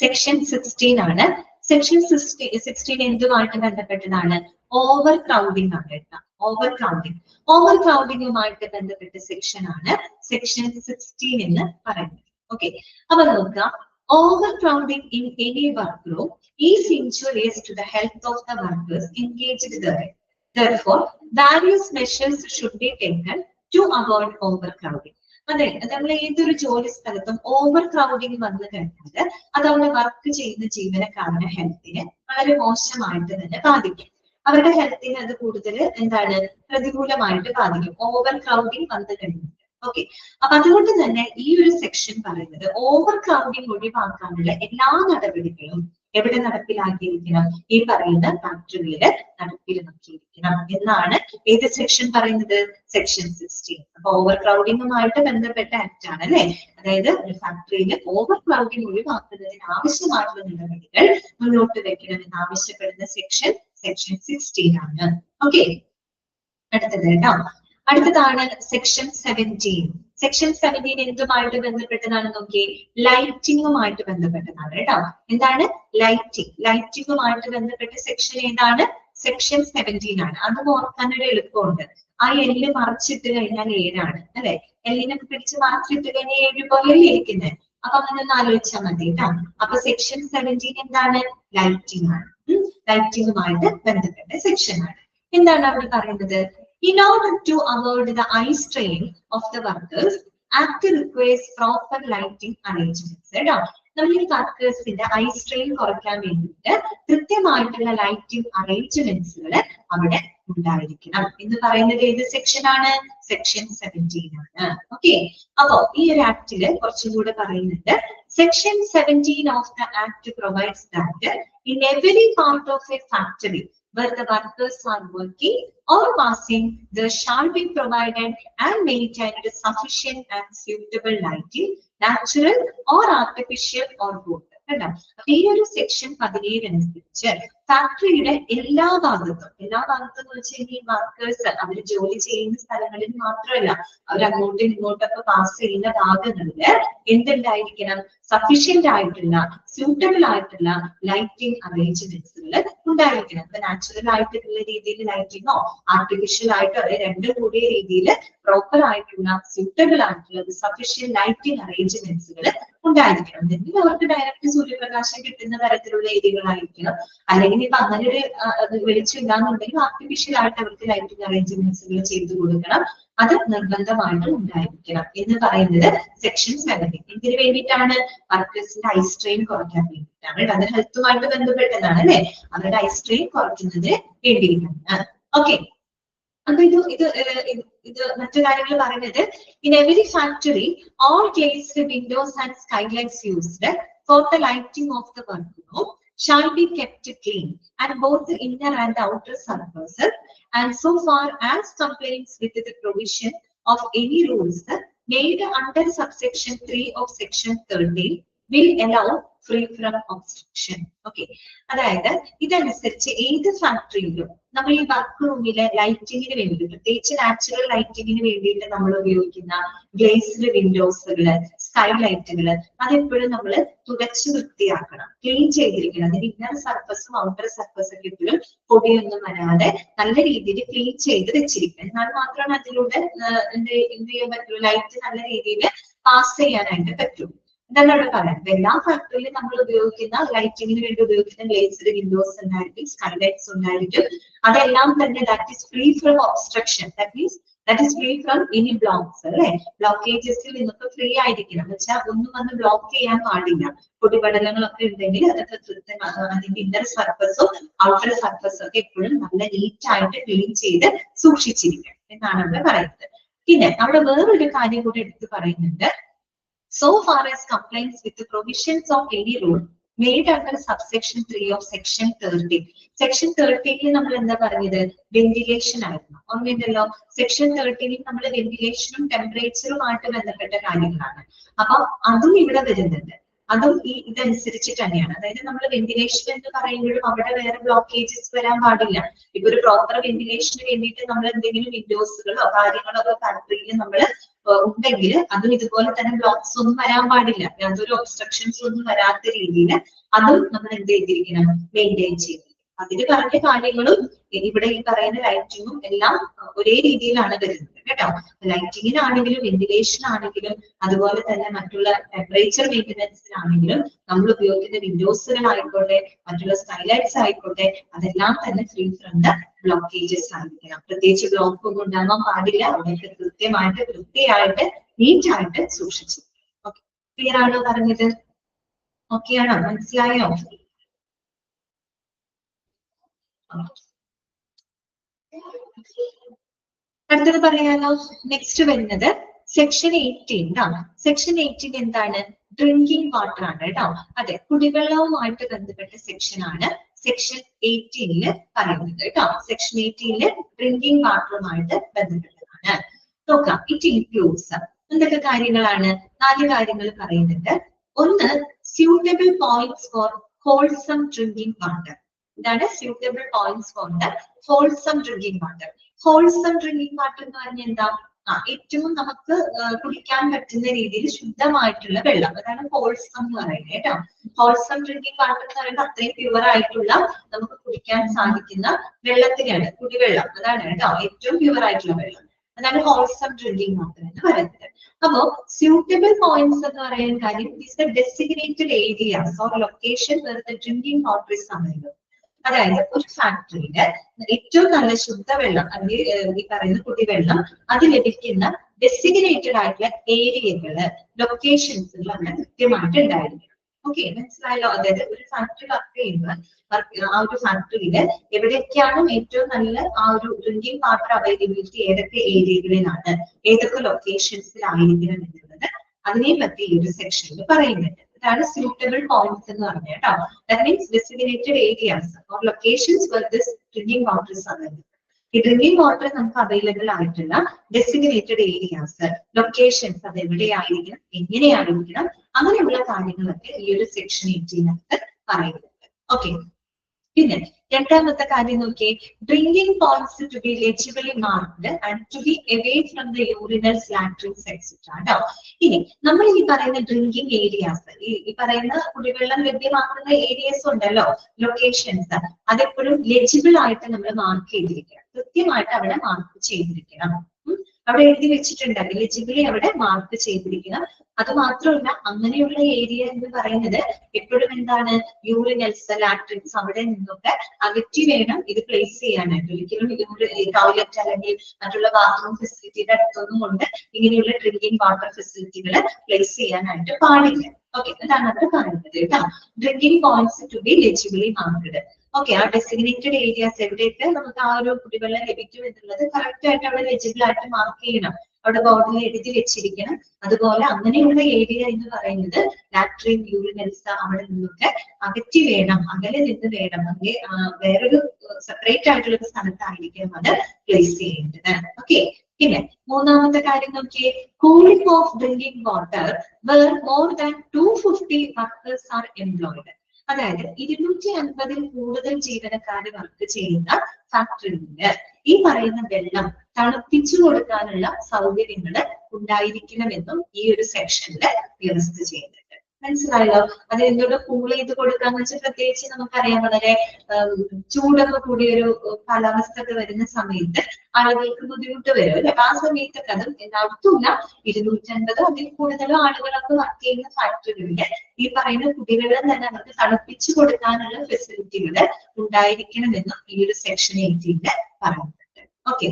സെക്ഷൻ 16 ആണ്. സെക്ഷൻ 16 എന്തുമായിട്ട് ബന്ധപ്പെട്ടതാണ്? ഓവർ ക്രൗഡിംഗ് ആണ് കേട്ടോ. ഓവർ ക്രൗഡിംഗുമായിട്ട് ബന്ധപ്പെട്ട സെക്ഷൻ ആണ് സെക്ഷൻ 16 എന്ന് പറയുന്നത്. ഓക്കെ, അപ്പൊ നോക്കാം. Overcrowding in any work room is injurious to the health of the workers engaged therein. Therefore, various measures should be taken to avoid overcrowding. അതെ, നമ്മൾ ഏതൊരു ജോലി സ്ഥലത്തും ഓവർ ക്രൗഡിങ് വന്നു കഴിഞ്ഞാൽ അത് അവിടെ വർക്ക് ചെയ്യുന്ന ജീവനക്കാരുടെ ഹെൽത്തിനെ വളരെ മോശമായിട്ട് തന്നെ ബാധിക്കും. അവരുടെ ഹെൽത്തിനെ അത് കൂടുതൽ എന്താണ് പ്രതികൂലമായിട്ട് ബാധിക്കും ഓവർ ക്രൗഡിങ് വന്നു കഴിഞ്ഞാൽ. ഓക്കെ, അപ്പൊ അതുകൊണ്ട് തന്നെ ഈ ഒരു സെക്ഷൻ പറയുന്നത് ഓവർ ക്രൗഡിങ് ഒഴിവാക്കാനുള്ള എല്ലാ നടപടികളും എവിടെ നടപ്പിലാക്കിയിരിക്കണം? ഈ പറയുന്ന ഫാക്ടറിയില് നടപ്പിലാക്കിയിരിക്കണം എന്നാണ് ഏത് സെക്ഷൻ പറയുന്നത്? സെക്ഷൻ 16. അപ്പൊ ഓവർ ക്രൗഡിങ്ങുമായിട്ട് ബന്ധപ്പെട്ട ആക്ട് ആണ് അല്ലെ. അതായത് ഒരു ഫാക്ടറിയിൽ ഓവർ ക്രൗഡിങ് ഒഴിവാക്കുന്നതിന് ആവശ്യമായിട്ടുള്ള നടപടികൾ മുന്നോട്ട് വെക്കണം എന്ന് ആവശ്യപ്പെടുന്ന സെക്ഷൻ 16 ആണ്. ഓക്കെ, അടുത്തത് കേട്ടോ. അടുത്തതാണ് സെക്ഷൻ 17. സെക്ഷൻ 17 എന്തുമായിട്ട് ബന്ധപ്പെട്ടതാണ്? നോക്കിയേ, ലൈറ്റിങ്ങുമായിട്ട് ബന്ധപ്പെട്ടതാണ് കേട്ടോ. എന്താണ്? ലൈറ്റിങ്ങുമായിട്ട് ബന്ധപ്പെട്ട സെക്ഷൻ ഏതാണ്? സെക്ഷൻ 17 ആണ്. അത് ഓർക്കാനൊരു എളുപ്പമുണ്ട്. ആ എല്ല് മറച്ചിട്ട് കഴിഞ്ഞാൽ 7 ആണ് അല്ലെ. എല്ലിനെ പിടിച്ച് മറച്ചിട്ട് കഴിഞ്ഞാൽ 7 പോലെ ഇരിക്കുന്നത്. അപ്പൊ അങ്ങനെ ഒന്ന് ആലോചിച്ചാൽ മതി കേട്ടോ. അപ്പൊ സെക്ഷൻ 17 എന്താണ്? ലൈറ്റിംഗ് ആണ്. ലൈറ്റിങ്ങുമായിട്ട് ബന്ധപ്പെട്ട സെക്ഷൻ ആണ്. എന്താണ് അവിടെ പറയുന്നത്? In order to avoid the eye strain of the workers, Act requires proper lighting arrangements. കേട്ടോ, നമ്മൾ ഈ വർക്കേഴ്സിന്റെ ഐ സ്ട്രെയിൻ കുറയ്ക്കാൻ വേണ്ടിയിട്ട് കൃത്യമായിട്ടുള്ള ലൈറ്റിംഗ് അറേഞ്ച്മെന്റ്സുകൾ അവിടെ ഉണ്ടായിരിക്കണം എന്ന് പറയുന്നത് ഏത് സെക്ഷൻ ആണ്? സെക്ഷൻ 17 ആണ്. ഓക്കെ, അപ്പോ ഈ ഒരു ആക്ടില് കുറച്ചും കൂടെ പറയുന്നുണ്ട്. Section 17 of the act provides that in every part of a factory where the workers are working or passing, there shall be provided and maintained sufficient and suitable lighting, natural or artificial or both. ഈ ഒരു section 17 അനുസരിച്ച് ഫാക്ടറിയുടെ എല്ലാ ഭാഗത്തും എന്ന് വെച്ചാൽ ഈ workers അവർ ജോലി ചെയ്യുന്ന സ്ഥലങ്ങളിൽ മാത്രമല്ല, അവർ അങ്ങോട്ടും ഇങ്ങോട്ടൊക്കെ പാസ് ചെയ്യുന്ന ഭാഗങ്ങളിൽ എന്തുണ്ടായിരിക്കണം? സഫീഷ്യന്റ് ആയിട്ടുള്ള സ്യൂട്ടബിൾ ആയിട്ടുള്ള ലൈറ്റിംഗ് അറേഞ്ച്മെന്റ്സുകൾ ഉണ്ടായിരിക്കണം. ഇപ്പൊ നാച്ചുറൽ ആയിട്ടുള്ള രീതിയിൽ ലൈറ്റിങ്ങോ ആർട്ടിഫിഷ്യൽ ആയിട്ടോ രണ്ടും കൂടിയ രീതിയിൽ പ്രോപ്പർ ആയിട്ടുള്ള സ്യൂട്ടബിൾ ആയിട്ടുള്ള സഫീഷ്യന്റ് ലൈറ്റിംഗ് അറേഞ്ച്മെന്റ്സുകൾ ഉണ്ടായിരിക്കണം. എന്തെങ്കിലും അവർക്ക് ഡയറക്റ്റ് സൂര്യപ്രകാശം കിട്ടുന്ന തരത്തിലുള്ള ഏരിയകളായിരിക്കണം. അല്ലെങ്കിൽ ഇപ്പൊ അങ്ങനെ ഒരു വെളിച്ചമില്ലാന്നുണ്ടെങ്കിൽ ആർട്ടിഫിഷ്യൽ ആയിട്ട് അവർക്ക് ലൈറ്റിംഗ് അറേഞ്ച്മെന്റ്സുകൾ ചെയ്തു കൊടുക്കണം. അത് നിർബന്ധമായിട്ടും ഉണ്ടായിരിക്കണം എന്ന് പറയുന്നത് സെക്ഷൻ 17. എന്തിനു വേണ്ടിയിട്ടാണ്? വർക്കേഴ്സിന്റെ ഐ സ്ട്രെയിൻ കുറയ്ക്കാൻ വേണ്ടിയിട്ടാണ്. അത് ഹെൽത്തുമായിട്ട് ബന്ധപ്പെട്ടതാണ് അല്ലെ. അവരുടെ ഐ സ്ട്രെയിൻ കുറയ്ക്കുന്നതിന് വേണ്ടിയിട്ടാണ്. ഓക്കെ, അപ്പൊ ഇത് മറ്റു കാര്യങ്ങൾ പറയുന്നത് in every factory all glazed windows and skylights used for the lighting of the work room shall be kept clean and both the inner and outer surfaces, and so far as compliance with the provision of any rules made under subsection 3 of section 13 will allow free from obstruction. Okay, അതായത് ഇതനുസരിച്ച് ഏത് ഫാക്ടറിയിലും നമ്മൾ ഈ work റൂമിലെ ലൈറ്റിങ്ങിന് വേണ്ടി, പ്രത്യേകിച്ച് natural ലൈറ്റിങ്ങിന് വേണ്ടിയിട്ട് നമ്മൾ ഉപയോഗിക്കുന്ന ഗ്ലേസ്ഡ് വിൻഡോസുകള്, സ്കൈ ലൈറ്റുകള്, അതെപ്പോഴും നമ്മൾ തുടച്ച് വൃത്തിയാക്കണം, ക്ലീൻ ചെയ്തിരിക്കണം. അതിന് ഇന്നർ സർഫസും ഔട്ടർ സർഫസും ഒക്കെ എപ്പോഴും പൊടിയൊന്നും വരാതെ നല്ല രീതിയിൽ ക്ലീൻ ചെയ്ത് വെച്ചിരിക്കണം. എന്നാൽ മാത്രമാണ് അതിലൂടെ എന്ത് ചെയ്യാൻ പറ്റുള്ളൂ? ലൈറ്റ് നല്ല രീതിയിൽ പാസ് ചെയ്യാനായിട്ട് പറ്റും. ഇതാണ് അവിടെ പറയുന്നത്. എല്ലാ ഫാക്ടറിയിലും നമ്മൾ ഉപയോഗിക്കുന്ന ലൈറ്റിങ്ങിന് വേണ്ടി ഉപയോഗിക്കുന്ന ഗ്ലേസ്ഡ് വിൻഡോസ് ഉണ്ടായിരിക്കും, സ്കൈ ലൈറ്റ്സ് ഉണ്ടായിരിക്കും. അതെല്ലാം തന്നെ that is free from obstruction, that is free from any blocks അല്ലെ. ബ്ലോക്കേജസിൽ നിന്നൊക്കെ ഫ്രീ ആയിരിക്കണം എന്ന് വെച്ചാൽ ഒന്നും വന്ന് ബ്ലോക്ക് ചെയ്യാൻ പാടില്ല. പൊടിപടലങ്ങളൊക്കെ ഉണ്ടെങ്കിൽ അതൊക്കെ അതിന്റെ ഇന്നർ സർഫസും ഔട്ടർ സർഫസും ഒക്കെ എപ്പോഴും നല്ല നീറ്റ് ആയിട്ട് ക്ലീൻ ചെയ്ത് സൂക്ഷിച്ചിരിക്കണം എന്നാണ് അവിടെ പറയുന്നത്. പിന്നെ അവിടെ വേറൊരു കാര്യം കൂടി എടുത്ത് പറയുന്നുണ്ട്. So far as compliance with the provisions of any rule made under subsection 3 of section 13. Section 13 നമ്മൾ എന്താ പറഞ്ഞത്? വെന്റിലേഷൻ ആയിരുന്നു. ഓർമ്മയുണ്ടല്ലോ, സെക്ഷൻ 13 നമ്മൾ വെന്റിലേഷനും ടെമ്പറേച്ചറുമായിട്ട് ബന്ധപ്പെട്ട കാര്യങ്ങളാണ്. അപ്പൊ അതും ഇവിടെ വരുന്നുണ്ട്. അതും ഇതനുസരിച്ചിട്ട് തന്നെയാണ്. അതായത് നമ്മൾ വെന്റിലേഷൻ എന്ന് പറയുമ്പോഴും അവിടെ വേറെ ബ്ലോക്കേജസ് വരാൻ പാടില്ല. ഇപ്പൊ ഒരു പ്രോപ്പർ വെന്റിലേഷന് വേണ്ടിയിട്ട് നമ്മൾ എന്തെങ്കിലും വിൻഡോസുകളോ കാര്യങ്ങളോ ഒക്കെ ഫാക്ടറിയിൽ നമ്മൾ ഉണ്ടെങ്കിൽ അതും ഇതുപോലെ തന്നെ ബ്ലോക്സ് ഒന്നും വരാൻ പാടില്ല. യാതൊരു ഒബ്സ്ട്രക്ഷൻസ് ഒന്നും വരാത്ത രീതിയിൽ അതും നമ്മൾ എന്ത് ചെയ്തിരിക്കണം? മെയിൻറ്റെയിൻ ചെയ്തിരിക്കണം. അതിന് പറഞ്ഞ കാര്യങ്ങളും ഇവിടെ ഈ പറയുന്ന ലൈറ്റിങ്ങും എല്ലാം ഒരേ രീതിയിലാണ് വരുന്നത് കേട്ടോ. ലൈറ്റിങ്ങിനാണെങ്കിലും വെന്റിലേഷൻ ആണെങ്കിലും അതുപോലെ തന്നെ മറ്റുള്ള ടെമ്പറേച്ചർ മെയിൻ്റനൻസിനാണെങ്കിലും നമ്മൾ ഉപയോഗിക്കുന്ന വിൻഡോസുകളായിക്കോട്ടെ മറ്റുള്ള സ്കൈലൈറ്റ്സ് ആയിക്കോട്ടെ അതെല്ലാം തന്നെ ഫ്രീ ഫ്രം ദ ബ്ലോക്കേജസ് ആയിരിക്കണം. പ്രത്യേകിച്ച് ബ്ലോക്ക് ഒന്നും ഉണ്ടാവാൻ പാടില്ല. അവിടെയൊക്കെ കൃത്യമായിട്ട് വൃത്തിയായിട്ട് നീറ്റായിട്ട് സൂക്ഷിച്ചു. ഓക്കെ, ക്ലിയർ ആണോ പറഞ്ഞത്? ഓക്കെ ആണോ? മനസ്സിലായോ? അടുത്തത് പറയാലോ. നെക്സ്റ്റ് വരുന്നത് സെക്ഷൻ 18 ആണ്. സെക്ഷൻ 18 എന്താണ്? ഡ്രിങ്കിങ് വാട്ടർ ആണ് കേട്ടോ. അതെ, കുടിവെള്ളവുമായിട്ട് ബന്ധപ്പെട്ട സെക്ഷൻ ആണ് സെക്ഷൻ 18 പറയുന്നത് കേട്ടോ. സെക്ഷൻ 18 ഡ്രിങ്കിങ് വാട്ടറുമായിട്ട് ബന്ധപ്പെട്ടതാണ്. നോക്കാം. ഇറ്റ് ഇൻക്ലൂഡ്സ് എന്തൊക്കെ കാര്യങ്ങളാണ്? 4 കാര്യങ്ങൾ പറയുന്നുണ്ട്. ഒന്ന്, suitable points for wholesome drinking water. ഇതാണ് suitable points for the wholesome drinking water. Wholesome drinking water എന്ന് പറഞ്ഞാൽ എന്താ? ഏറ്റവും നമുക്ക് കുടിക്കാൻ പറ്റുന്ന രീതിയിൽ ശുദ്ധമായിട്ടുള്ള വെള്ളം, അതാണ് ഹോൾസം എന്ന് പറയുന്നത് കേട്ടോ. ഹോൾസം ഡ്രിങ്കിങ് വാട്ടർ എന്ന് പറയുന്നത് അത്രയും പ്യുവർ ആയിട്ടുള്ള നമുക്ക് കുടിക്കാൻ സാധിക്കുന്ന വെള്ളത്തിനാണ് കുടിവെള്ളം. അതാണ് കേട്ടോ ഏറ്റവും പ്യുവർ ആയിട്ടുള്ള വെള്ളം. അതാണ് ഹോൾസം ഡ്രിങ്കിങ് വാട്ടർ എന്ന് പറയുന്നത്. അപ്പോ സ്യൂട്ടബിൾ പോയിന്റ്സ് എന്ന് പറയുന്ന കാര്യം is the designated areas or location where the drinking water is available. അതായത് ഒരു ഫാക്ടറിയില് ഏറ്റവും നല്ല ശുദ്ധവെള്ളം അല്ലെങ്കിൽ ഈ പറയുന്ന കുടിവെള്ളം അത് ലഭിക്കുന്ന ഡെസിഗ്നേറ്റഡ് ആയിട്ടുള്ള ഏരിയകള്, ലൊക്കേഷൻസുകൾ അവിടെ കൃത്യമായിട്ട് ഉണ്ടായിരിക്കും. ഓക്കെ, മനസ്സിലായല്ലോ? അതായത് ഒരു ഫാക്ടറി വർക്ക് ചെയ്യുമ്പോൾ ആ ഒരു ഫാക്ടറിയില് എവിടെയൊക്കെയാണ് ഏറ്റവും നല്ല ആ ഒരു ഡ്രിങ്കിങ് വാട്ടർ അവൈലബിലിറ്റി ഏതൊക്കെ ഏരിയകളിലാണ്, ഏതൊക്കെ ലൊക്കേഷൻസിലായിരിക്കണം എന്നുള്ളത് അതിനെ പറ്റി ഈ ഒരു സെക്ഷനിൽ പറയുന്നുണ്ട്. അതാണ് suitable points എന്ന് പറഞ്ഞത് കേട്ടോ. That means designated areas or locations where this drinking water is available. ഈ ഡ്രിങ്കിങ് വാട്ടർ നമുക്ക് അവൈലബിൾ ആയിട്ടുള്ള ഡെസിഗ്നേറ്റഡ് ഏരിയാസ്, ലൊക്കേഷൻസ് അത് എവിടെയായിരിക്കണം, എങ്ങനെയായിരിക്കണം, അങ്ങനെയുള്ള കാര്യങ്ങളൊക്കെ ഈ ഒരു സെക്ഷൻ 18 പറയുന്നുണ്ട്. ഓക്കെ, പിന്നെ രണ്ടാമത്തെ കാര്യം നോക്കിയേ, drinking points to be legibly marked and to be away from the urinals, latrines etcetera കേട്ടോ. ഇനി നമ്മൾ ഈ പറയുന്ന ഡ്രിങ്കിങ് ഏരിയാസ്, ഈ പറയുന്ന കുടിവെള്ളം ലഭ്യമാക്കുന്ന ഏരിയസ് ഉണ്ടല്ലോ, ലൊക്കേഷൻസ്, അതെപ്പോഴും ലെജിബിൾ ആയിട്ട് നമ്മൾ മാർക്ക് ചെയ്തിരിക്കണം. കൃത്യമായിട്ട് അവിടെ മാർക്ക് ചെയ്തിരിക്കണം. അവിടെ എഴുതി വെച്ചിട്ടുണ്ട്, എലിജിബിളി അവിടെ മാർക്ക് ചെയ്തിരിക്കണം. അത് മാത്രമല്ല, അങ്ങനെയുള്ള ഏരിയ എന്ന് പറയുന്നത് എപ്പോഴും എന്താണ്, യൂറിനൽസ്, ലാട്രിൻസ് അവിടെ നിന്നൊക്കെ അകറ്റി വേണം ഇത് പ്ലേസ് ചെയ്യാനായിട്ട്. ഒരിക്കലും ടോയ്ലറ്റ് അല്ലെങ്കിൽ മറ്റുള്ള ബാത്റൂം ഫെസിലിറ്റിയുടെ അടുത്തൊന്നും കൊണ്ട് ഇങ്ങനെയുള്ള ഡ്രിങ്കിങ് വാട്ടർ ഫെസിലിറ്റികൾ പ്ലേസ് ചെയ്യാനായിട്ട് പാടില്ല. ഓക്കെ, അതാണ് അവർ പറയുന്നത് കേട്ടോ. Drinking points to be legibly marked. Okay, ആ ഡെസിഗ്നേറ്റഡ് ഏരിയാസ് എവിടെയൊക്കെ നമുക്ക് ആ ഒരു കുടിവെള്ളം ലഭിക്കും എന്നുള്ളത് കറക്റ്റ് ആയിട്ട് അവിടെ ലെജിബിൾ ആയിട്ട് മാർക്ക് ചെയ്യണം. അവിടെ ബോർഡിൽ എഴുതി വെച്ചിരിക്കണം. അതുപോലെ അങ്ങനെയുള്ള ഏരിയ എന്ന് പറയുന്നത് ലാട്രിൻ, യൂറിനൽസ് അവിടെ നിന്നൊക്കെ അകറ്റി വേണം, അകലെ നിന്ന് വേണം, അങ്ങനെ വേറൊരു സെപ്പറേറ്റ് ആയിട്ടുള്ള ഒരു സ്ഥലത്തായിരിക്കും അത് പ്ലേസ് ചെയ്യേണ്ടത്. ഓക്കെ, പിന്നെ മൂന്നാമത്തെ കാര്യം നോക്കിയേ, cooling of drinking water where more than 250 workers R employed. അതായത് 250-ൽ കൂടുതൽ ജീവനക്കാർ വർക്ക് ചെയ്യുന്ന ഫാക്ടറിയിൽ ഈ പറയുന്ന വെള്ളം തണുപ്പിച്ചു കൊടുക്കാനുള്ള സൗകര്യങ്ങൾ ഉണ്ടായിരിക്കണമെന്നും ഈ ഒരു സെക്ഷനിൽ വ്യവസ്ഥ ചെയ്യുന്നുണ്ട്. മനസ്സിലായല്ലോ? അത് എന്തുകൊണ്ട് കൂൾ ചെയ്ത് കൊടുക്കാന്ന് വെച്ചാൽ പ്രത്യേകിച്ച് നമുക്കറിയാം, വളരെ ചൂടൊക്കെ കൂടിയ ഒരു കാലാവസ്ഥ ഒക്കെ വരുന്ന സമയത്ത് ആളുകൾക്ക് ബുദ്ധിമുട്ട് വരും അല്ലെ. ആ സമയത്തൊക്കെ അതും എല്ലായിടത്തുമില്ല, 250 അതിൽ കൂടുതലോ ആളുകളൊക്കെ വർക്ക് ചെയ്യുന്ന ഫാക്ടറികളിൽ ഈ പറയുന്ന കുടിവെള്ളം തന്നെ അവർക്ക് തണുപ്പിച്ചു കൊടുക്കാനുള്ള ഫെസിലിറ്റികൾ ഉണ്ടായിരിക്കണമെന്നും ഈ ഒരു സെക്ഷൻ 18 പറയുന്നുണ്ട്. ഓക്കെ,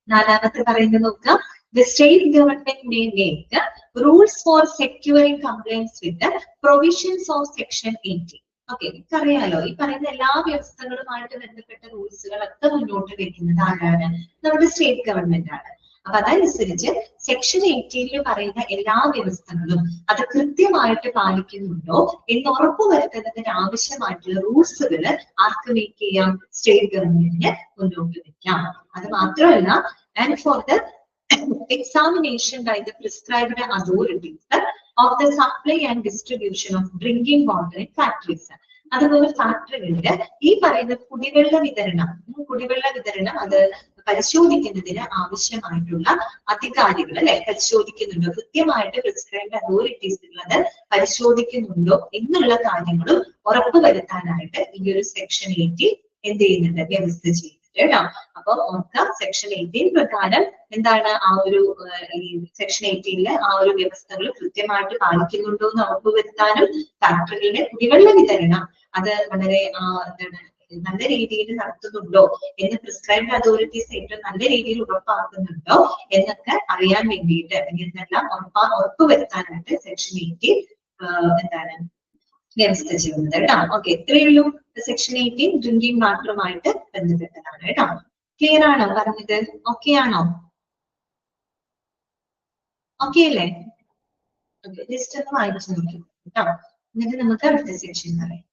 നാലാമത്തെ പറയുന്നത് നോക്കാം. The state government may make rules for securing compliance with the provisions of section 18. Okay, അറിയാലോ ഈ പറയുന്ന എല്ലാ വ്യവസ്ഥകളുമായിട്ട് ബന്ധപ്പെട്ട റൂൾസുകളൊക്കെ മുന്നോട്ട് വെക്കുന്നത് ആരാണ്? നമ്മുടെ സ്റ്റേറ്റ് ഗവൺമെന്റ് ആണ്. അപ്പൊ അതനുസരിച്ച് സെക്ഷൻ 18 പറയുന്ന എല്ലാ വ്യവസ്ഥകളും അത് കൃത്യമായിട്ട് പാലിക്കുന്നുണ്ടോ എന്ന് ഉറപ്പുവരുത്തുന്നതിന് ആവശ്യമായിട്ടുള്ള റൂൾസുകൾ ആർക്ക് മേക്ക് ചെയ്യാം? സ്റ്റേറ്റ് ഗവൺമെന്റിന് മുന്നോട്ട് വെക്കാം. അത് മാത്രമല്ല, and for the examination by the prescribed authorities of the supply and distribution of drinking water in factories. അതുപോലെ ഫാക്ടറികളില് ഈ പറയുന്ന കുടിവെള്ള വിതരണം അത് പരിശോധിക്കുന്നതിന് ആവശ്യമായിട്ടുള്ള അധികാരികൾ അല്ലെ പരിശോധിക്കുന്നുണ്ടോ, കൃത്യമായിട്ട് പ്രിസ്ക്രൈബ്ഡ് അതോറിറ്റീസ് അത് പരിശോധിക്കുന്നുണ്ടോ എന്നുള്ള കാര്യങ്ങളും ഉറപ്പുവരുത്താനായിട്ട് ഈ ഒരു സെക്ഷൻ 18 എന്ത് ചെയ്യുന്നുണ്ട്? വ്യവസ്ഥ ചെയ്യുന്നുണ്ട് കേട്ടോ. അപ്പൊ ഓർക്കാം, സെക്ഷൻ 18 പ്രകാരം എന്താണ് ആ ഒരു സെക്ഷൻ 18 ആ ഒരു വ്യവസ്ഥകൾ കൃത്യമായിട്ട് പാലിക്കുന്നുണ്ടോ എന്ന് ഉറപ്പുവരുത്താനും ഫാക്ടറികളുടെ കുടിവെള്ള വിതരണം അത് വളരെ എന്താണ് നല്ല രീതിയിൽ നടത്തുന്നുണ്ടോ എന്ന് പ്രിസ്ക്രൈബ്ഡ് അതോറിറ്റീസ് ഏറ്റവും നല്ല രീതിയിൽ ഉറപ്പാക്കുന്നുണ്ടോ എന്നൊക്കെ അറിയാൻ വേണ്ടിയിട്ട് എന്നെല്ലാം ഉറപ്പുവരുത്താനായിട്ട് സെക്ഷൻ 18 എന്താണ് വ്യവസ്ഥ ചെയ്യുന്നത് കേട്ടോ. ഓക്കെ, ഇത്രയേ ഉള്ളൂ. സെക്ഷൻ 18 ഡ്രിങ്കിങ് വാട്ടറുമായിട്ട് ബന്ധപ്പെട്ടതാണ് കേട്ടോ. ക്ലിയർ ആണോ പറഞ്ഞത്? ഓക്കെ ആണോ? ഓക്കെ അല്ലേ? ജസ്റ്റ് ഒന്ന് വായിച്ചു നോക്കി കേട്ടോ, എന്നിട്ട് നമുക്ക് അടുത്ത സെക്ഷൻ പറയാം.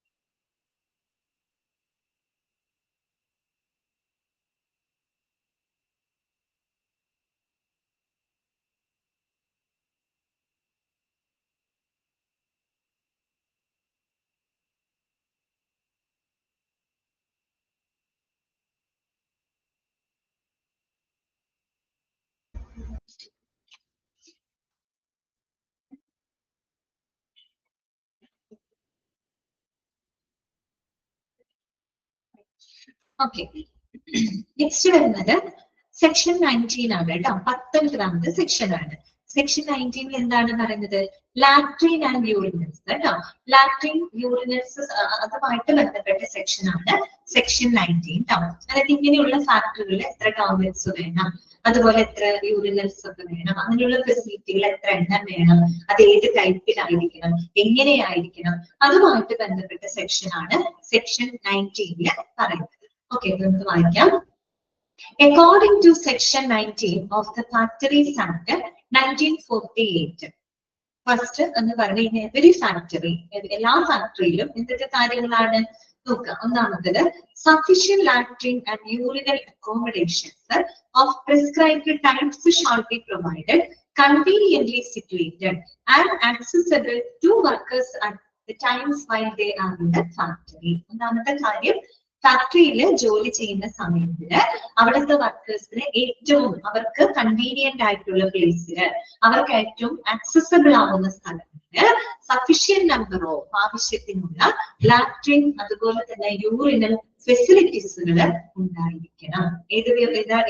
ഓക്കെ, നെക്സ്റ്റ് വരുന്നത് സെക്ഷൻ 19 ആണ് കേട്ടോ. 19ാമത്തെ സെക്ഷൻ ആണ്. സെക്ഷൻ 19 എന്താണ് പറയുന്നത്? ലാട്രിൻ ആൻഡ് യൂറിനൽസ് കേട്ടോ. ലാട്രിൻ യൂറിനൽസ് അതുമായിട്ട് ബന്ധപ്പെട്ട സെക്ഷൻ ആണ് സെക്ഷൻ 19 കേട്ടോ. അതായത് ഇങ്ങനെയുള്ള ഫാക്ടറികളിൽ എത്ര ടോയ്ലറ്റ്സ് വേണം, അതുപോലെ എത്ര യൂറിനൽസ് ഒക്കെ വേണം, അങ്ങനെയുള്ള ഫെസിലിറ്റികൾ എത്ര എണ്ണം വേണം, അത് ഏത് ടൈപ്പിലായിരിക്കണം, എങ്ങനെയായിരിക്കണം, അതുമായിട്ട് ബന്ധപ്പെട്ട സെക്ഷൻ ആണ് സെക്ഷൻ 19 പറയുന്നത്. ഓക്കെ, നമുക്ക് വായിക്കാം. According to section 19 of the Factories Act 1948, first എന്ന് പറഞ്ഞു കഴിഞ്ഞാൽ every factory, എല്ലാ ഫാക്ടറിയിലും എന്തൊക്കെ കാര്യങ്ങളാണ് നോക്കുക? ഒന്നാമത്തത് sufficient latrine and urinal accommodations of prescribed types shall be provided, conveniently situated and accessible to workers at the times while they are in the factory. ഒന്നാമത്തെ കാര്യം, ഫാക്ടറിയിൽ ജോലി ചെയ്യുന്ന സമയത്തില് അവിടുത്തെ വർക്കേഴ്സിന് ഏറ്റവും അവർക്ക് കൺവീനിയന്റ് ആയിട്ടുള്ള പ്ലേസില്, അവർക്ക് ഏറ്റവും ആക്സസബിൾ ആവുന്ന സ്ഥലത്തില് സഫീഷ്യന്റ് നമ്പർ ഓഫ് ആവശ്യത്തിനുള്ള ലാട്രിൻ അതുപോലെ തന്നെ യൂറിനൽ ഫെസിലിറ്റീസുകൾ ഉണ്ടായിരിക്കണം.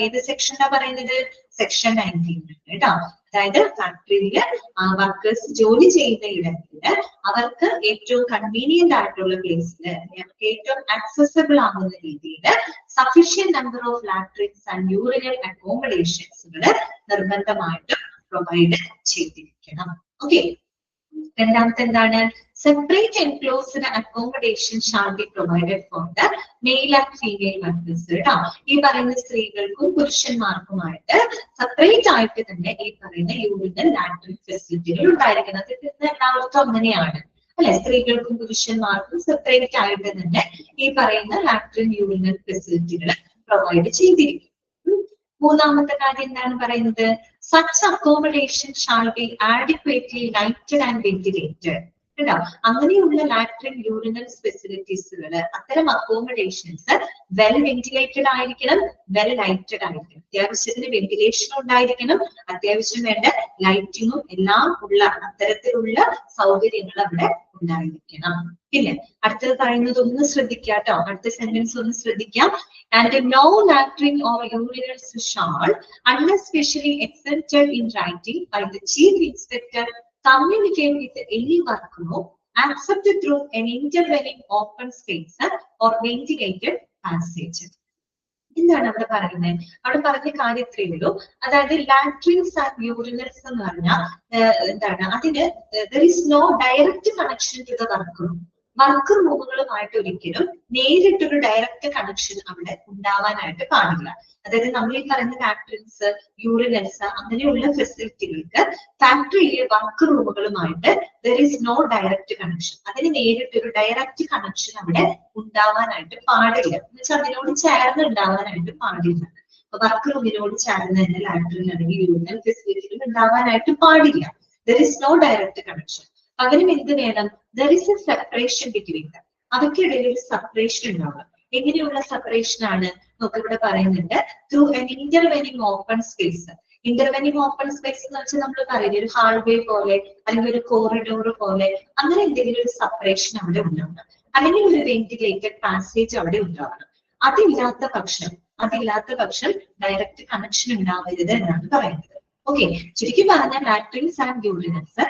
ഏത് സെക്ഷനാ പറയുന്നത്? സെക്ഷൻ 19 കേട്ടോ. അതായത് ഫാക്ടറിയില് വർക്കേഴ്സ് ജോലി ചെയ്യുന്ന ഇടത്തില് അവർക്ക് ഏറ്റവും കൺവീനിയന്റ് ആയിട്ടുള്ള പ്ലേസില്, അവർക്ക് ഏറ്റവും ആക്സസബിൾ ആകുന്ന രീതിയിൽ sufficient number of latrines and urinal അക്കോമഡേഷൻസുകൾ നിർബന്ധമായിട്ടും പ്രൊവൈഡ് ചെയ്തിരിക്കണം. ഓക്കെ, രണ്ടാമത്തെ എന്താണ്? Separate enclosed accommodation shall be provided for the male and female workers കേട്ടോ. ഈ പറയുന്ന സ്ത്രീകൾക്കും പുരുഷന്മാർക്കുമായിട്ട് സെപ്പറേറ്റ് ആയിട്ട് തന്നെ ഈ പറയുന്ന യൂറിനൽ ലാട്രിൻ ഫെസിലിറ്റികൾ ഉണ്ടായിരിക്കണം. അത് എല്ലാവർക്കും അങ്ങനെയാണ് അല്ലെ? സ്ത്രീകൾക്കും പുരുഷന്മാർക്കും സെപ്പറേറ്റ് ആയിട്ട് തന്നെ ഈ പറയുന്ന ലാട്രിൻ യൂറിനൽ ഫെസിലിറ്റികൾ പ്രൊവൈഡ് ചെയ്തിരിക്കും. മൂന്നാമത്തെ കാര്യം എന്താണ് പറയുന്നത്? Such accommodation shall B adequately lighted and ventilated കേട്ടോ. അങ്ങനെയുള്ള ലാട്രിൻ യൂറിനൽ ഫെസിലിറ്റീസുകൾ, അത്തരം അക്കോമഡേഷൻസ് വെൽ വെന്റിലേറ്റഡ് ആയിരിക്കണം, വെൽ ലൈറ്റഡ് ആയിരിക്കണം. അത്യാവശ്യത്തിന് വെന്റിലേഷൻ ഉണ്ടായിരിക്കണം, അത്യാവശ്യം വേണ്ട ലൈറ്റിങ്ങും എല്ലാം ഉള്ള അത്തരത്തിലുള്ള സൗകര്യങ്ങൾ അവിടെ ഉണ്ടായിരിക്കണം. പിന്നെ അടുത്തത് പറയുന്നത് ഒന്ന് ശ്രദ്ധിക്കാം കേട്ടോ. അടുത്ത സെന്റൻസ് ഒന്ന് ശ്രദ്ധിക്കാം. And no latrine or urinals shall, unless specially exempted in writing by the chief inspector, communicate with any worker except through an intervening open space or ventilated passage. എന്താണ് അവിടെ പറയുന്നത്? അവിടെ പറഞ്ഞ കാര്യത്രേ ഉള്ളൂ. അതായത് ലാട്രിൻസ് ആൻഡ് യൂറിനൽസ് എന്ന് പറഞ്ഞാൽ എന്താണ്? അതിന് there is no direct connection to the worker. Work റൂമുകളുമായിട്ട് ഒരിക്കലും നേരിട്ടൊരു ഡയറക്റ്റ് കണക്ഷൻ അവിടെ ഉണ്ടാവാനായിട്ട് പാടില്ല. അതായത് നമ്മൾ ഈ പറയുന്ന ലാട്രിൻസ്, യൂറിനൽസ് അങ്ങനെയുള്ള ഫെസിലിറ്റികൾക്ക് ഫാക്ടറിയിലെ വർക്ക് റൂമുകളുമായിട്ട് there is no direct connection. അതിന് നേരിട്ടൊരു ഡയറക്റ്റ് കണക്ഷൻ അവിടെ ഉണ്ടാവാനായിട്ട് പാടില്ല. എന്ന് വെച്ചാൽ അതിനോട് ചേർന്ന് ഉണ്ടാവാനായിട്ട് പാടില്ല. വർക്ക് റൂമിനോട് ചേർന്ന് തന്നെ ലാട്രിൻ അല്ലെങ്കിൽ യൂറിനൽ ഫെസിലിറ്റികൾ ഉണ്ടാവാനായിട്ട് പാടില്ല. There is no direct connection. പകരം എന്ത് വേണം? There is a separation between them. അവർക്കിടയിൽ ഒരു സെപ്പറേഷൻ ഉണ്ടാവണം. എങ്ങനെയുള്ള സെപ്പറേഷൻ ആണ്? നമുക്ക് ഇവിടെ പറയുന്നുണ്ട് through an intervening open space. Intervening open space എന്ന് വെച്ചാൽ നമ്മൾ പറയുന്നത് ഒരു ഹാൾവേ പോലെ അല്ലെങ്കിൽ ഒരു കോറിഡോർ പോലെ അങ്ങനെ എന്തെങ്കിലും ഒരു സെപ്പറേഷൻ അവിടെ ഉണ്ടാവണം. അല്ലെങ്കിൽ ഒരു വെന്റിലേറ്റഡ് പാസേജ് അവിടെ ഉണ്ടാവണം. അതില്ലാത്ത പക്ഷം ഡയറക്റ്റ് കണക്ഷൻ ഉണ്ടാവരുത് എന്നാണ് പറയുന്നത്. ഓക്കെ, ചുരുക്കി പറഞ്ഞാൽ latrines and urinals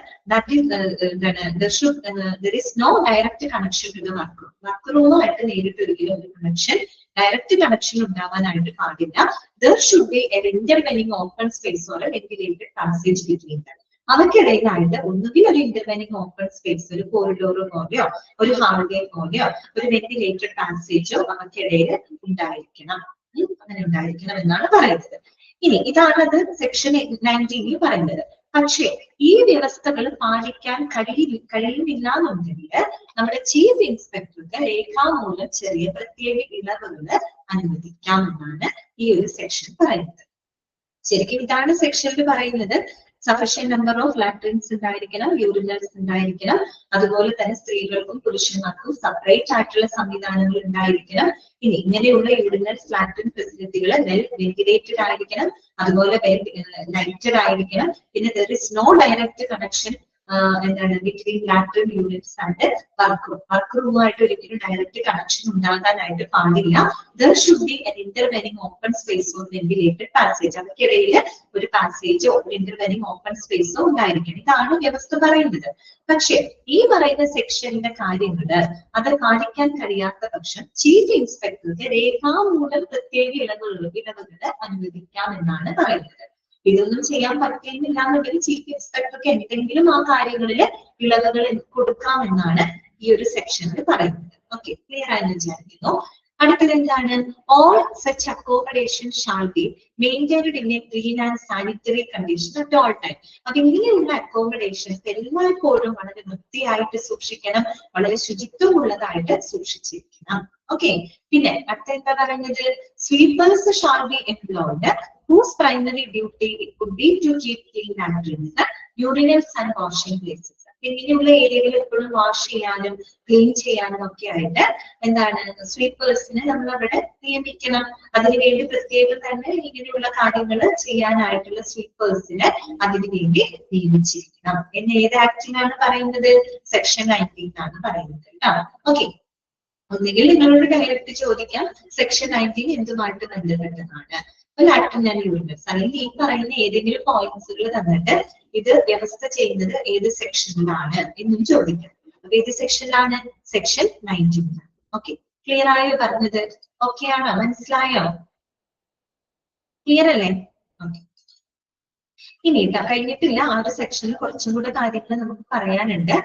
there is no direct connection to the work room. Work റൂമുമായിട്ട് നേരിട്ട് ഒരിക്കലും ഒരു ഡയറക്റ്റ് കണക്ഷൻ ഉണ്ടാവാനായിട്ട് പാടില്ല. There should be an intervening open space or a ventilated passage between them. അവയ്ക്കിടയിലായിട്ട് ഒന്നുകിൽ ഒരു ഇന്റർവെനിങ് ഓപ്പൺ സ്പേസ്, ഒരു കോറിഡോറോ പോലെയോ ഒരു ഹാൾവേ പോലെയോ ഒരു വെന്റിലേറ്റഡ് പാസേജോ അവയ്ക്കിടയിൽ ഉണ്ടായിരിക്കണം. അങ്ങനെ ഉണ്ടായിരിക്കണം എന്നാണ് പറയുന്നത്. ഇനി ഇതാണത് സെക്ഷൻ 19 പറയുന്നത്. പക്ഷേ ഈ വ്യവസ്ഥകൾ പാലിക്കാൻ കഴിയുന്നില്ല എന്നുണ്ടെങ്കിൽ നമ്മുടെ ചീഫ് ഇൻസ്പെക്ടർക്ക് രേഖാമൂലം ചെറിയ പ്രത്യേക ഇളവുകൾ അനുവദിക്കാം എന്നാണ് ഈ ഒരു സെക്ഷൻ പറയുന്നത്. ശരിക്കും ഇതാണ് സെക്ഷനിൽ പറയുന്നത്. സഫിഷ്യന്റ് നമ്പർ ഓഫ് ലാട്രിൻസ് ഉണ്ടായിരിക്കണം, യൂറിനൽസ് ഉണ്ടായിരിക്കണം, അതുപോലെ തന്നെ സ്ത്രീകൾക്കും പുരുഷന്മാർക്കും സെപ്പറേറ്റ് ആയിട്ടുള്ള സംവിധാനങ്ങൾ ഉണ്ടായിരിക്കണം. ഇനി ഇങ്ങനെയുള്ള യൂറിനൽസ് ലാട്രിൻ ഫെസിലിറ്റികൾ വെൽ വെന്റിലേറ്റഡ് ആയിരിക്കണം, അതുപോലെ ലൈറ്റഡ് ആയിരിക്കണം. പിന്നെ there is no direct connection എന്താണ് between latrine units and work റൂമുമായിട്ട് ഒരിക്കലും ഡയറക്റ്റ് കണക്ഷൻ ഉണ്ടാകാനായിട്ട് പാടില്ല. There should be an intervening open space or ventilated passage. അവയ്ക്കിടയിൽ ഒരു പാസേജോ ഒരു ഇന്റർവെനിങ് ഓപ്പൺ സ്പേസോ ഉണ്ടായിരിക്കണം. ഇതാണ് വ്യവസ്ഥ പറയുന്നത്. പക്ഷെ ഈ പറയുന്ന സെക്ഷനിലെ കാര്യങ്ങള് അത് പാലിക്കാൻ കഴിയാത്ത പക്ഷം ചീഫ് ഇൻസ്പെക്ടർക്ക് രേഖാമൂലം പ്രത്യേക ഇളവുകൾ അനുവദിക്കാം എന്നാണ് പറയുന്നത്. ഇതൊന്നും ചെയ്യാൻ പറ്റുന്നില്ല എന്നുണ്ടെങ്കിൽ ചീഫ് ഇൻസ്പെക്ടർക്ക് എന്തെങ്കിലും ആ കാര്യങ്ങളിൽ ഇളവുകൾ കൊടുക്കാമെന്നാണ് ഈ ഒരു സെക്ഷനിൽ പറയുന്നത്. ഓക്കെ, ക്ലിയർ ആയെന്ന് വിചാരിക്കുന്നു. അടുത്തത് എന്താണ്? All such accommodation shall be maintained in A clean and sanitary condition at all time. അപ്പൊ ഇങ്ങനെയുള്ള അക്കോമഡേഷൻസ് എല്ലായ്പ്പോഴും വളരെ വൃത്തിയായിട്ട് സൂക്ഷിക്കണം, വളരെ ശുചിത്വമുള്ളതായിട്ട് സൂക്ഷിച്ചിരിക്കണം. ഓക്കെ, പിന്നെ അടുത്ത എന്താ പറയുന്നത്? Sweepers shall be employed whose primary duty it could be to keep clean latrines, urinals and washing places. ഇങ്ങനെയുള്ള ഏരിയകൾ എപ്പോഴും വാഷ് ചെയ്യാനും ക്ലീൻ ചെയ്യാനും ഒക്കെ ആയിട്ട് എന്താണ് സ്വീപ്പേഴ്സിനെ നമ്മൾ അവിടെ നിയമിക്കണം. അതിനുവേണ്ടി പ്രത്യേകം തന്നെ ഇങ്ങനെയുള്ള കാര്യങ്ങൾ ചെയ്യാനായിട്ടുള്ള സ്വീപ്പേഴ്സിനെ അതിനുവേണ്ടി നിയമിച്ചിരിക്കണം എന്ന് ഏത് ആക്ടിനാണ് പറയുന്നത്? സെക്ഷൻ 19 ആണ് പറയുന്നത് കേട്ടോ. ഓക്കെ, ഒന്നുകിൽ നിങ്ങളോട് ഡയറക്റ്റ് ചോദിക്കാം സെക്ഷൻ 19 എന്തുമായിട്ട് ബന്ധപ്പെട്ടതാണ്? ലാട്രിൻ ആൻഡ് യൂറിനൽസ് അല്ലെങ്കിൽ ഈ പറയുന്ന ഏതെങ്കിലും പോയിന്റ്സുകൾ തന്നിട്ട് ഇത് വ്യവസ്ഥ ചെയ്യുന്നത് ഏത് സെക്ഷനിലാണ് എന്നും ചോദിക്കാം. അപ്പൊ ഏത് സെക്ഷനിലാണ്? സെക്ഷൻ 19. ഓക്കെ, ക്ലിയർ ആയോ പറഞ്ഞത്? ഓക്കെ ആണോ? മനസ്സിലായോ? ക്ലിയർ അല്ലേ? ഓക്കെ, ഇനി കഴിഞ്ഞിട്ടില്ല. ആ ഒരു സെക്ഷനിൽ കുറച്ചും കൂടെ കാര്യങ്ങൾ നമുക്ക് പറയാനുണ്ട്.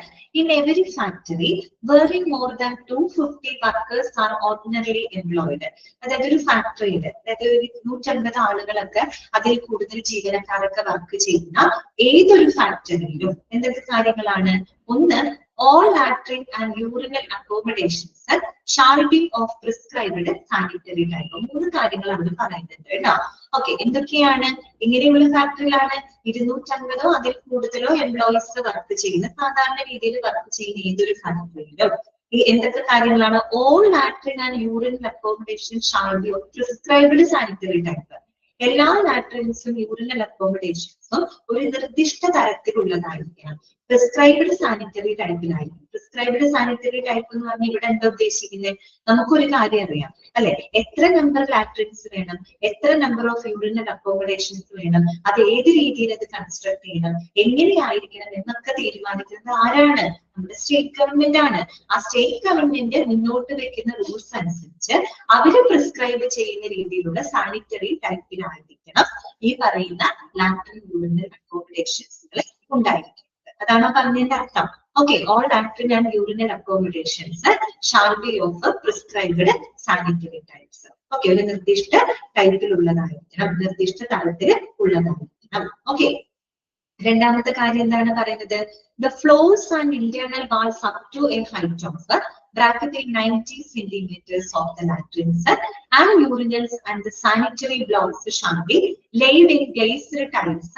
In every factory wherein more than 250 workers are ordinarily employed. അതായത് ഒരു ഫാക്ടറിയിൽ അതായത് ഒരു 250 ആളുകളൊക്കെ അതിൽ കൂടുതൽ ജീവനക്കാരൊക്കെ വർക്ക് ചെയ്യുന്ന ഏതൊരു ഫാക്ടറിയിലും എന്തൊക്കെ കാര്യങ്ങളാണ്? ഒന്ന്, all latrine and urinal accommodations shall be of prescribed sanitary type. 3 കാര്യങ്ങൾ അവിടെ പറയുന്നുണ്ട് കേട്ടോ. ഓക്കെ, എന്തൊക്കെയാണ്? ഇങ്ങനെയുള്ള ഫാക്ടറിയിലാണ് 250 അതിൽ കൂടുതലോ എംപ്ലോയീസ് വർക്ക് ചെയ്യുന്ന സാധാരണ രീതിയിൽ വർക്ക് ചെയ്യുന്ന ഏതൊരു ഫാക്ടറിയിലും ഈ എന്തൊക്കെ കാര്യങ്ങളാണ്? all latrine and urinal accommodation shall be of prescribed sanitary type. എല്ലാ ലാട്രിൻസും യൂറിനൽ അക്കോമഡേഷൻസും ഒരു നിർദ്ദിഷ്ട തരത്തിലുള്ളതായിരിക്കണം. പ്രിസ്ക്രൈബ്ഡ് സാനിറ്ററി ടൈപ്പിലായിരിക്കും. പ്രിസ്ക്രൈബ്ഡ് സാനിറ്ററി ടൈപ്പ് എന്ന് പറഞ്ഞാൽ ഇവിടെ എന്താ ഉദ്ദേശിക്കുന്നത്? നമുക്കൊരു കാര്യം അറിയാം അല്ലെ, എത്ര നമ്പർ ലാട്രിൻസ് വേണം, എത്ര നമ്പർ ഓഫ് യൂറിനൽ അക്കോമഡേഷൻസ് വേണം, അത് ഏത് രീതിയിൽ അത് കൺസ്ട്രക്ട് ചെയ്യണം, എങ്ങനെയായിരിക്കണം എന്നൊക്കെ തീരുമാനിക്കുന്നത് ആരാണ്? നമ്മുടെ സ്റ്റേറ്റ് ഗവൺമെന്റ് ആണ്. ആ സ്റ്റേറ്റ് ഗവൺമെന്റ് മുന്നോട്ട് വെക്കുന്ന റൂൾസ് അനുസരിച്ച് അവര് പ്രിസ്ക്രൈബ് ചെയ്യുന്ന രീതിയിലുള്ള സാനിറ്ററി ടൈപ്പിലായിരിക്കണം ഈ പറയുന്ന ലാട്രിൻ യൂറിനൽ അക്കോമഡേഷൻസുകൾ ഉണ്ടായിരിക്കുന്നത്. അതാണോ പറഞ്ഞതിന്റെ അർത്ഥം? Okay, all latrine and urinary accommodations shall be of prescribed sanitary types. Okay, ഒരു നിർദ്ദിഷ്ട ടൈപ്പിലുള്ളതായിരിക്കണം, നിർദ്ദിഷ്ട തരത്തിൽ ഉള്ളതായിരിക്കണം. ഓക്കെ, രണ്ടാമത്തെ കാര്യം എന്താണ് പറയുന്നത്? The floors and internal walls up to a height of bracketing 90 centimeters of the latrines and urinals and the sanitary blocks shall be laid in glazed tiles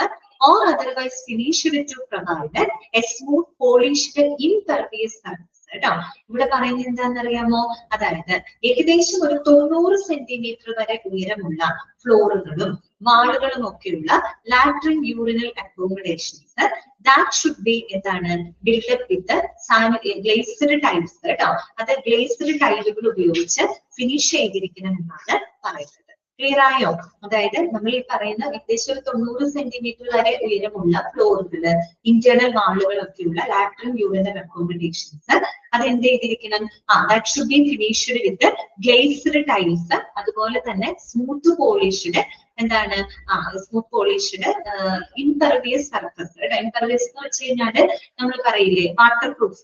or otherwise finished to provide a smooth polished impervious surface. ഇവിടെ പറയുന്നത് എന്താണെന്നറിയാമോ? അതായത് ഏകദേശം ഒരു 90 centimetre വരെ ഉയരമുള്ള ഫ്ലോറുകളും വാളുകളും ഒക്കെയുള്ള latrine urinal accommodations that should be എന്താണ് built up with glazed tiles കേട്ടോ. അത് glazed ടൈലുകൾ ഉപയോഗിച്ച് ഫിനിഷ് ചെയ്തിരിക്കണം എന്നാണ് പറയുന്നത്. ക്ലിയർ ആയോ? അതായത് നമ്മൾ ഈ പറയുന്ന ഏകദേശം ഒരു 90 സെന്റിമീറ്റർ വരെ ഉയരമുള്ള ഫ്ലോറുകള്, ഇന്റേണൽ വാളുകളൊക്കെയുള്ള ലാട്രിൻ യൂറിനൽ അക്കോമഡേഷൻസ് അത് എന്ത് ചെയ്തിരിക്കണം? That should be finished with glazed tiles, അതുപോലെ തന്നെ സ്മൂത്ത് പോളിഷ്ഡ് എന്താണ് smooth polished impervious surface. Impervious എന്ന് വെച്ച് കഴിഞ്ഞാല് നമ്മൾ പറയില്ലേ വാട്ടർ പ്രൂഫ്,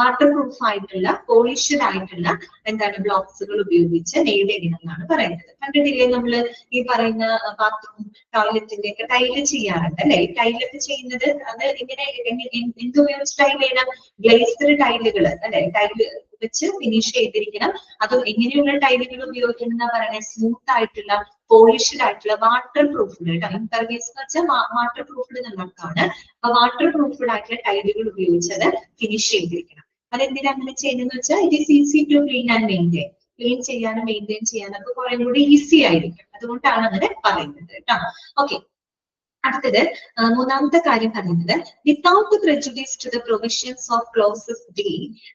വാട്ടർ പ്രൂഫ് ആയിട്ടുള്ള പോളിഷ്ഡ് ആയിട്ടുള്ള എന്താണ് ബ്ലോക്സുകൾ ഉപയോഗിച്ച് നേടിയെടുക്കണം എന്നാണ് പറയുന്നത്. കണ്ടിട്ടില്ലേ നമ്മള് ഈ പറയുന്ന ബാത്റൂം ടോയ്ലറ്റിന്റെ ഒക്കെ ടൈല് ചെയ്യാറുണ്ട് അല്ലെ? ടൈലൊക്കെ ചെയ്യുന്നത് അത് ഇങ്ങനെ എന്തുപയോഗിച്ച് ടൈൽ ചെയ്യണം? ഗ്ലേസ്ഡ് ടൈലുകൾ അല്ലെ? ടൈല് വെച്ച് ഫിനിഷ് ചെയ്തിരിക്കണം. അത് എങ്ങനെയുള്ള ടൈലുകൾ ഉപയോഗിക്കണം എന്നാ പറയുന്നത്? സ്മൂത്ത് ആയിട്ടുള്ള പോളിഷ്ഡ് ആയിട്ടുള്ള വാട്ടർ പ്രൂഫ്ഡ് കേട്ടോ. ഇംപെർവിയസ് എന്ന് വെച്ചാൽ വാട്ടർ പ്രൂഫ്ഡ് എന്നുള്ളതാണ്. അപ്പൊ വാട്ടർ പ്രൂഫ്ഡ് ആയിട്ടുള്ള ടൈലുകൾ ഉപയോഗിച്ച് അത് ഫിനിഷ് ചെയ്തിരിക്കണം. അതെന്തിനാ അങ്ങനെ ചെയ്യുന്നതെന്ന് വെച്ചാൽ it is easy to clean and maintain. Clean ചെയ്യാനും മെയിൻറ്റെയിൻ ചെയ്യാനും ഒക്കെ കുറെ കൂടി ഈസി ആയിരിക്കും. അതുകൊണ്ടാണ് അങ്ങനെ പറയുന്നത് കേട്ടോ. ഓക്കെ, അടുത്തത് മൂന്നാമത്തെ കാര്യം പറയുന്നത് without prejudice to the provisions of clauses D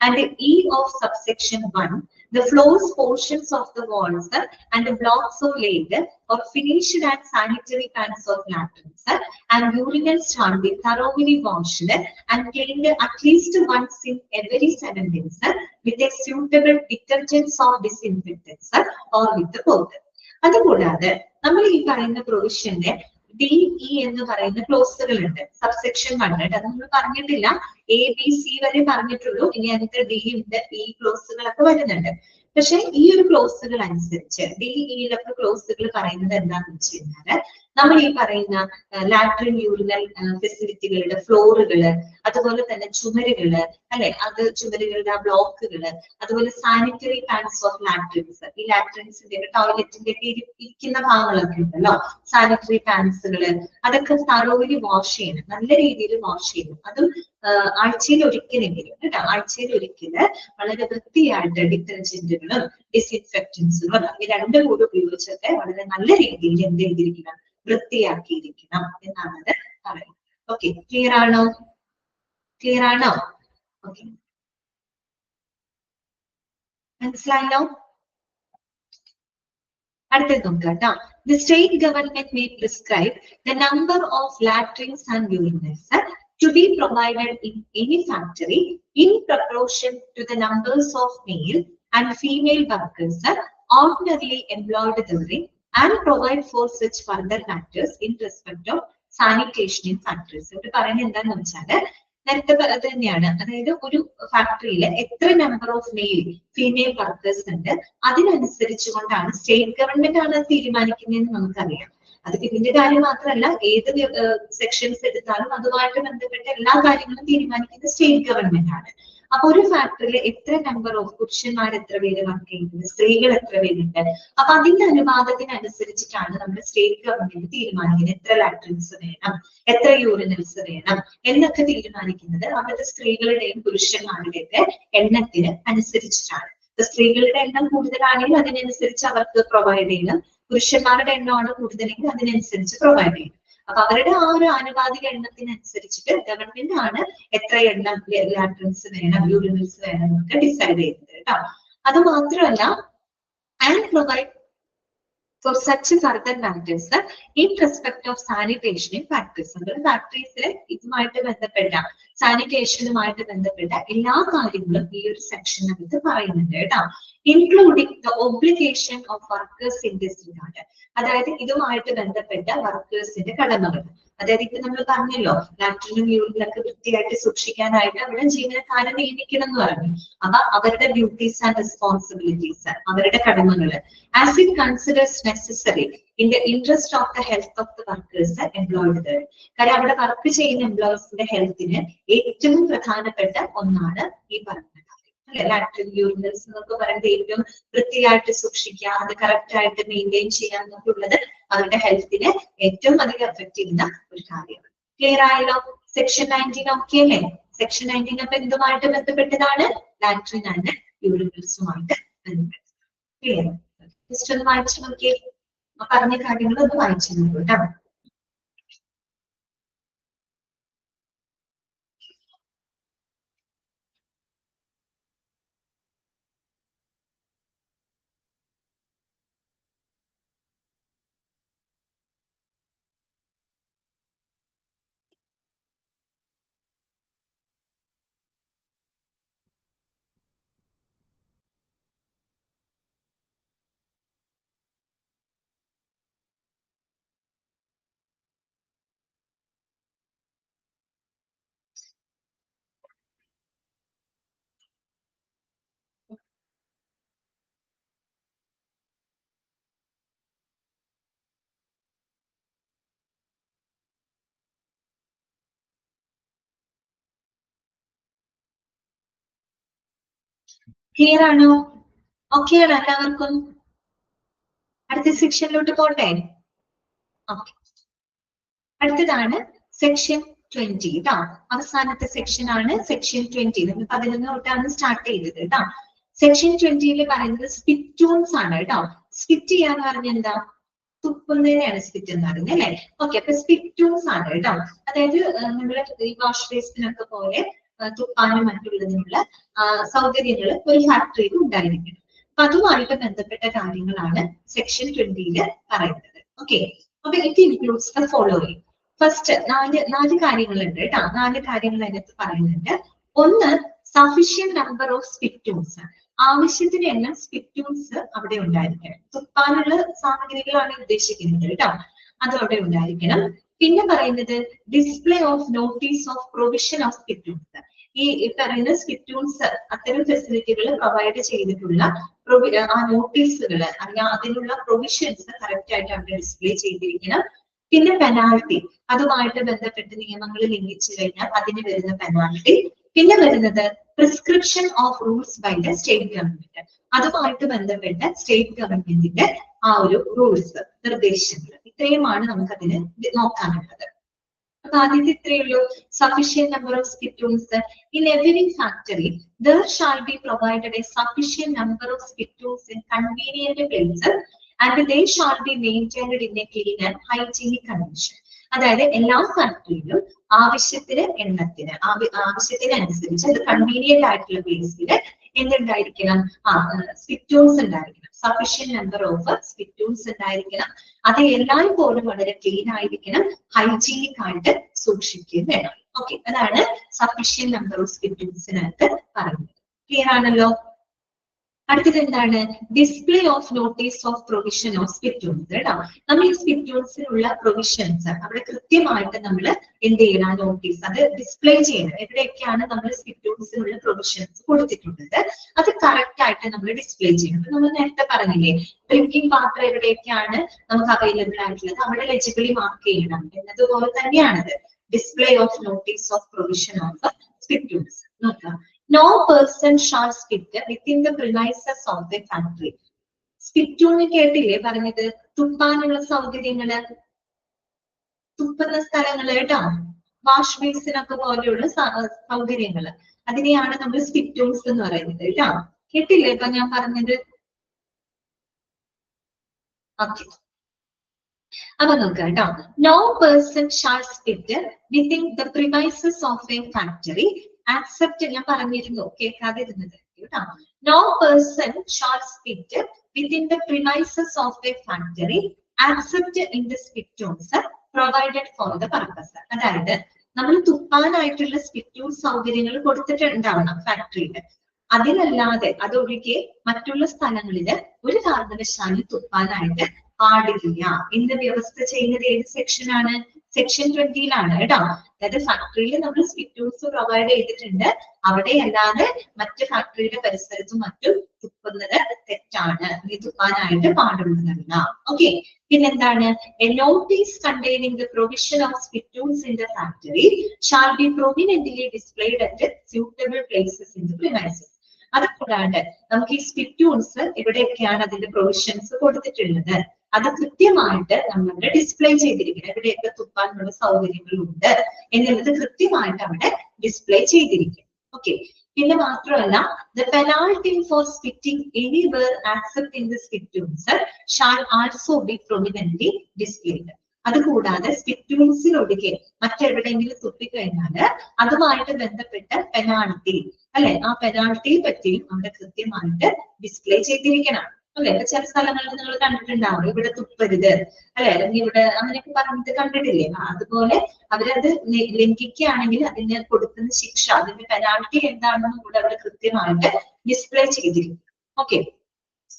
and E of subsection 1, the floors, portions of the walls and the blocks of laid or finished and sanitary pans of latrines and urinals shall be thoroughly washed and cleaned at least once in every 7 days with a suitable detergents or disinfectants or with both. അതുകൂടാതെ നമ്മൾ ഈ പറയുന്ന പ്രൊവിഷന്റെ D E എന്ന് പറയുന്ന ക്ലോസുകൾ ഉണ്ട്. Subsection 1 അത് നമ്മൾ പറഞ്ഞിട്ടില്ല, ABC വരെ പറഞ്ഞിട്ടുള്ളൂ. ഇനി അതിന്റെ ഡി ഉണ്ട്, ഇ ക്ലോസുകളൊക്കെ വരുന്നുണ്ട്. പക്ഷെ ഈ ഒരു ക്ലോസുകൾ അനുസരിച്ച് ഡിഇയിലൊക്കെ ക്ലോസുകൾ പറയുന്നത് എന്താണെന്ന് വെച്ച് കഴിഞ്ഞാല് നമ്മൾ ഈ പറയുന്ന ലാട്രിൻ യൂറിനൽ ഫെസിലിറ്റികളുടെ ഫ്ലോറുകള്, അതുപോലെ തന്നെ ചുമരുകള് അല്ലെ, അത് ചുമരുകളുടെ ബ്ലോക്കുകള്, അതുപോലെ സാനിറ്ററി പാൻസ് ഓഫ് ലാട്രിൻസ്, ഈ ലാട്രിൻസിന്റെ ടോയ്ലറ്റിന്റെ ഇരിക്കുന്ന ഭാഗങ്ങളൊക്കെ ഉണ്ടല്ലോ, സാനിറ്ററി പാൻസുകള്, അതൊക്കെ തറോലി വാഷ് ചെയ്യണം, നല്ല രീതിയിൽ വാഷ് ചെയ്യണം. അതും ആഴ്ചയിൽ ഒരിക്കലെങ്കിലും കേട്ടോ, ആഴ്ചയിൽ ഒരിക്കല് വളരെ വൃത്തിയായിട്ട് ഡിറ്റർജന്റുകളും ഡിസിൻഫെക്റ്റൻസുകളും ഈ രണ്ടും കൂടി ഉപയോഗിച്ചൊക്കെ വളരെ നല്ല രീതിയിൽ എന്ത് ചെയ്തിരിക്കണം? വൃത്തിയാക്കിയിരിക്കണം എന്നാണ് അത് പറയുന്നത്. ഓക്കെ, ക്ലിയർ ആണോ? ക്ലിയർ ആണോ? ഓക്കെ, മനസ്സിലായല്ലോ? അടുത്തത് നോക്കാം കേട്ടോ. The state government may prescribe the number of latrines and urinals to be provided in any factory in proportion to the numbers of male and female workers ordinarily employed therein and provide for such further matters in respect of sanitation in factories. ഇവിടെ പറയുന്നത് എന്താണെന്ന് വെച്ചാല് നേരത്തെ തന്നെയാണ്, അതായത് ഒരു ഫാക്ടറിയിൽ എത്ര number of male female workers ഉണ്ട് അതിനനുസരിച്ച് കൊണ്ടാണ് സ്റ്റേറ്റ് ഗവൺമെന്റ് ആണ് തീരുമാനിക്കുന്നതെന്ന് നമുക്കറിയാം. അത് ഇതിന്റെ കാര്യം മാത്രമല്ല, ഏത് സെക്ഷൻസ് എടുത്താലും അതുമായിട്ട് ബന്ധപ്പെട്ട എല്ലാ കാര്യങ്ങളും തീരുമാനിക്കുന്നത് സ്റ്റേറ്റ് ഗവൺമെന്റ് ആണ്. അപ്പൊ ഒരു ഫാക്ടറിയിൽ എത്ര നമ്പർ ഓഫ് പുരുഷന്മാർ എത്ര പേര് വർക്ക് ചെയ്യുന്നത്, സ്ത്രീകൾ എത്ര പേരുണ്ട്, അപ്പൊ അതിന്റെ അനുപാതത്തിനനുസരിച്ചിട്ടാണ് നമ്മുടെ സ്റ്റേറ്റ് ഗവൺമെന്റ് തീരുമാനിക്കുന്നത് എത്ര ലാട്രിൻസ് വേണം, എത്ര യൂറിനൽസ് വേണം എന്നൊക്കെ തീരുമാനിക്കുന്നത് അവിടുത്തെ സ്ത്രീകളുടെയും പുരുഷന്മാരുടെയൊക്കെ എണ്ണത്തിന് അനുസരിച്ചിട്ടാണ്. സ്ത്രീകളുടെ എണ്ണം കൂടുതലാണെങ്കിൽ അതിനനുസരിച്ച് അവർക്ക് പ്രൊവൈഡ് ചെയ്യണം, പുരുഷന്മാരുടെ എണ്ണമാണ് കൂടുതലെങ്കിൽ അതിനനുസരിച്ച് പ്രൊവൈഡ് ചെയ്യണം. അപ്പൊ അവരുടെ ആ ഒരു ആനുപാതിക എണ്ണത്തിനനുസരിച്ചിട്ട് ഗവൺമെന്റ് ആണ് എത്ര എണ്ണം ലാട്രിൻസ് വേണം, യൂറിനൽസ് വേണം എന്നൊക്കെ ഡിസൈഡ് ചെയ്യുന്നത് കേട്ടോ. അത് മാത്രമല്ല, and provide for such further matters in respect of sanitation in factories. ഫാക്ടറീസിലെ ഇതുമായിട്ട് ബന്ധപ്പെട്ട സാനിറ്റേഷനുമായിട്ട് ബന്ധപ്പെട്ട എല്ലാ കാര്യങ്ങളും ഈ ഒരു സെക്ഷനകത്ത് പറയുന്നുണ്ട് കേട്ടോ. Including the obligation of workers in this regard. അതായത് ഇതുമായിട്ട് ബന്ധപ്പെട്ട വർക്കേഴ്സിന്റെ കടമകൾ. അതായത് ഇപ്പൊ നമ്മൾ പറഞ്ഞല്ലോ ലാട്രിനും യൂറിനൊക്കെ വൃത്തിയായിട്ട് സൂക്ഷിക്കാനായിട്ട് അവിടെ ജീവനക്കാരെ നിയമിക്കണം എന്ന് പറഞ്ഞു. അപ്പൊ അവരുടെ ഡ്യൂട്ടീസ് ആൻഡ് റെസ്പോൺസിബിലിറ്റീസ്, അവരുടെ കടമകൾ as it considers necessary in the interest of the health of the workers employed there. കാരണം അവിടെ വർക്ക് ചെയ്യുന്ന എംപ്ലോയീസിന്റെ ഹെൽത്തിന് ഏറ്റവും പ്രധാനപ്പെട്ട ഒന്നാണ് ഈ പറഞ്ഞത്. ലാട്രിൻ യൂറിനൽസ് എന്നൊക്കെ പറയുന്നത് ഏറ്റവും വൃത്തിയായിട്ട് സൂക്ഷിക്കുക, അത് കറക്റ്റ് ആയിട്ട് മെയിൻറ്റെയിൻ ചെയ്യുക എന്നൊക്കെ ഉള്ളത് അവരുടെ ഹെൽത്തിനെ ഏറ്റവും അധികം എഫക്ട് ചെയ്യുന്ന ഒരു കാര്യമാണ്. ക്ലിയർ ആയല്ലോ? സെക്ഷൻ 19 ഓക്കെ അല്ലേ? സെക്ഷൻ 19 അപ്പൊ എന്തുമായിട്ട് ബന്ധപ്പെട്ടതാണ്? ലാട്രിൻ ആൻഡ് യൂറിനൽസുമായിട്ട് ബന്ധപ്പെട്ടത്. ക്ലിയർ? ജസ്റ്റ് ഒന്ന് വായിച്ചു നോക്കിയേ, പറഞ്ഞ കാര്യങ്ങൾ ഒന്ന് വായിച്ചു നോക്കൂ കേട്ടോ. ക്ലിയർ ആണോ? ഓക്കെ ആണോ എല്ലാവർക്കും? അടുത്ത സെക്ഷനിലോട്ട് പോട്ടെ. ഓക്കെ, അടുത്തതാണ് സെക്ഷൻ 20 കേട്ടോ. അവസാനത്തെ സെക്ഷൻ ആണ് സെക്ഷൻ 20. നമ്മൾ 11 തൊട്ടാണ് സ്റ്റാർട്ട് ചെയ്തത് കേട്ടോ. സെക്ഷൻ 20 പറയുന്നത് സ്പിറ്റൂൺസ് ആണ് കേട്ടോ. സ്പിറ്റ് ചെയ്യാന്ന് പറഞ്ഞ എന്താ? തുപ്പുന്നതിനെയാണ് സ്പിറ്റ് എന്ന് പറയുന്നത് അല്ലെ? ഓക്കെ, അപ്പൊ സ്പിറ്റൂൺസ് ആണ് കേട്ടോ. അതായത് നമ്മുടെ ഈ വാഷ് ബേസിനൊക്കെ പോലെ തുപ്പാനും മറ്റുള്ളതിനുള്ള സൗകര്യങ്ങൾ ഒരു ഫാക്ടറിയിൽ ഉണ്ടായിരിക്കണം. അപ്പൊ അതുമായിട്ട് ബന്ധപ്പെട്ട കാര്യങ്ങളാണ് സെക്ഷൻ 20 പറയുന്നത്. ഓക്കെ, അപ്പൊ it includes the following. First നാല് കാര്യങ്ങളുണ്ട് കേട്ടോ. 4 കാര്യങ്ങൾ അതിനകത്ത് പറയുന്നുണ്ട്. ഒന്ന്, സഫിഷ്യന്റ് നമ്പർ ഓഫ് സ്പിറ്റൂൺസ്. ആവശ്യത്തിന് എണ്ണം സ്പിറ്റൂൺസ് അവിടെ ഉണ്ടായിരിക്കണം. തുപ്പാനുള്ള സാമഗ്രികളാണ് ഉദ്ദേശിക്കുന്നത് കേട്ടോ, അത് അവിടെ ഉണ്ടായിരിക്കണം. പിന്നെ പറയുന്നത് display of notice of provision of spittoons. ഈ പറയുന്ന സ്പിറ്റൂൺസ് അത്തരം ഫെസിലിറ്റികൾ പ്രൊവൈഡ് ചെയ്തിട്ടുള്ള ആ നോട്ടീസുകൾ അല്ലെങ്കിൽ അതിനുള്ള പ്രൊവിഷൻസ് കറക്റ്റ് ആയിട്ട് അവിടെ ഡിസ്പ്ലേ ചെയ്തിരിക്കണം. പിന്നെ പെനാൽറ്റി, അതുമായിട്ട് ബന്ധപ്പെട്ട് നിയമങ്ങൾ ലംഘിച്ചു കഴിഞ്ഞാൽ അതിന് വരുന്ന പെനാൽറ്റി. പിന്നെ വരുന്നത് prescription of rules by the state government. അതുമായിട്ട് ബന്ധപ്പെട്ട സ്റ്റേറ്റ് ഗവൺമെന്റിന്റെ ആ ഒരു റൂൾസ്, നിർദ്ദേശങ്ങൾ. ഇത്രയുമാണ് നമുക്കതിന് നോക്കാനുള്ളത്. അപ്പൊ ആദ്യത്തെ ഇത്രയേ ഉള്ളൂ. Sufficient number of spittoons in every factory there shall be provided a sufficient number of spittoons in convenient places and they shall be maintained in a clean and hygienic condition. അതായത് എല്ലാ ഫാക്ടറിയിലും ആവശ്യത്തിന് എണ്ണത്തിന് ആവശ്യത്തിനനുസരിച്ച് അത് കൺവീനിയന്റ് ആയിട്ടുള്ള പ്ലേസിൽ എന്തുണ്ടായിരിക്കണം? സ്പിറ്റൂൺസ് ഉണ്ടായിരിക്കണം. Sufficient number of സ്പിറ്റൂൺസ് ഉണ്ടായിരിക്കണം. അത് എല്ലായ്പ്പോഴും വളരെ ക്ലീൻ ആയിരിക്കണം, ഹൈജീനിക് ആയിട്ട് സൂക്ഷിക്കുകയും വേണം. ഓക്കെ, അതാണ് സഫിഷ്യന്റ് നമ്പർ ഓഫ് സ്പിറ്റൂൺസിനകത്ത് പറയുന്നത്. ക്ലിയർ ആണല്ലോ? അടുത്തത് എന്താണ്? Display of notice of provision of spittoons കേട്ടോ. നമ്മൾ ഈ സ്പിറ്റൂൺസിനുള്ള പ്രൊവിഷൻസ് അവിടെ കൃത്യമായിട്ട് നമ്മൾ എന്ത് ചെയ്യണം? ആ നോട്ടീസ് അത് ഡിസ്പ്ലേ ചെയ്യണം. എവിടെയൊക്കെയാണ് നമ്മൾ സ്പിറ്റൂൺസിനുള്ള പ്രൊവിഷൻസ് കൊടുത്തിട്ടുള്ളത് അത് കറക്റ്റ് ആയിട്ട് നമ്മൾ ഡിസ്പ്ലേ ചെയ്യണം. നമ്മൾ നേരത്തെ പറഞ്ഞില്ലേ, ഡ്രിങ്കിങ് വാട്ടർ എവിടെയൊക്കെയാണ് നമുക്ക് അവൈലബിൾ ആയിട്ടുള്ളത് അവിടെ ലെജിബിളി മാർക്ക് ചെയ്യണം എന്നതുപോലെ തന്നെയാണത്. Display of notice of provision of spittoons. നോക്കാം. No person shall spit within the premises of the factory. സ്പിറ്റൂണ് കേട്ടില്ലേ പറഞ്ഞത്? തുപ്പാനുള്ള സൗകര്യങ്ങള്, തുപ്പുന്ന സ്ഥലങ്ങള് കേട്ടോ, വാഷ് ബേസിനൊക്കെ പോലെയുള്ള സൗകര്യങ്ങള്, അതിനെയാണ് നമ്മൾ സ്പിറ്റൂൺസ് എന്ന് പറയുന്നത് കേട്ടോ. കേട്ടില്ലേ ഇപ്പൊ ഞാൻ പറഞ്ഞത്? ഓക്കെ, അപ്പൊ നോക്കാം കേട്ടോ. No person shall spit within the premises of a factory accept. ഞാൻ പറഞ്ഞിരുന്നു കേൾക്കാതിരുന്നത് കേട്ടോ. No person shall spit within the premises of a factory except in the spittoons provided for the purpose. അതായത് നമ്മൾ തുപ്പാനായിട്ടുള്ള സ്പിറ്റൂൺ സൗകര്യങ്ങൾ കൊടുത്തിട്ടുണ്ടാവണം ഫാക്ടറിയിൽ. അതിലല്ലാതെ അതൊഴികെ മറ്റുള്ള സ്ഥലങ്ങളില് ഒരു കാരണവശാലും തുപ്പാനായിട്ട് പാടില്ല എന്ന് വ്യവസ്ഥ ചെയ്യുന്നത് ഏത് സെക്ഷനാണ്? സെക്ഷൻ 20-ലാണ് കേട്ടോ. അതായത് ഫാക്ടറിയിൽ നമ്മൾ സ്പിറ്റൂൾസ് പ്രൊവൈഡ് ചെയ്തിട്ടുണ്ട്, അവിടെ അല്ലാതെ മറ്റ് ഫാക്ടറിയുടെ പരിസരത്തും മറ്റും തുപ്പുന്നത് തെറ്റാണ്, ഈ തുപ്പാനായിട്ട് പാടുള്ളതല്ല. ഓക്കെ, പിന്നെന്താണ്? A notice containing the provision of spittoons in the factory shall be prominently displayed at suitable places in the premises. അത് കൂടാണ്ട് നമുക്ക് ഈ സ്പിറ്റൂൺസ് എവിടെയൊക്കെയാണ് അതിന്റെ പ്രൊവിഷൻസ് കൊടുത്തിട്ടുള്ളത് അത് കൃത്യമായിട്ട് നമ്മൾ ഡിസ്പ്ലേ ചെയ്തിരിക്കണം. എവിടെയൊക്കെ തുപ്പാനുള്ള സൗകര്യങ്ങളുണ്ട് എന്നുള്ളത് കൃത്യമായിട്ട് അവിടെ ഡിസ്പ്ലേ ചെയ്തിരിക്കും. ഓക്കെ, പിന്നെ മാത്രമല്ല the penalty for spitting anywhere except in the spittoons shall also be prominently displayed. അതുകൂടാതെ സ്പിറ്റൂൺസിലൊഴികെ മറ്റെവിടെയെങ്കിലും തുപ്പിക്കഴിഞ്ഞാൽ അതുമായിട്ട് ബന്ധപ്പെട്ട പെനാൾട്ടി അല്ലെ, ആ പെനാൾട്ടിയെ പറ്റിയും അവിടെ കൃത്യമായിട്ട് ഡിസ്പ്ലേ ചെയ്തിരിക്കണം. അല്ലെ, ഇപ്പൊ ചില സ്ഥലങ്ങളിൽ നിങ്ങൾ കണ്ടിട്ടുണ്ടാവും ഇവിടെ തുപ്പരുത് അല്ലെ, അല്ലെങ്കിൽ ഇവിടെ അങ്ങനെയൊക്കെ പറഞ്ഞിട്ട് കണ്ടിട്ടില്ലേ? അതുപോലെ അവരത് ലംഘിക്കുകയാണെങ്കിൽ അതിന് കൊടുക്കുന്ന ശിക്ഷ, അതിന്റെ പെനാൾട്ടി എന്താണെന്നും കൂടെ അവിടെ കൃത്യമായിട്ട് ഡിസ്പ്ലേ ചെയ്തിരിക്കും. ഓക്കെ,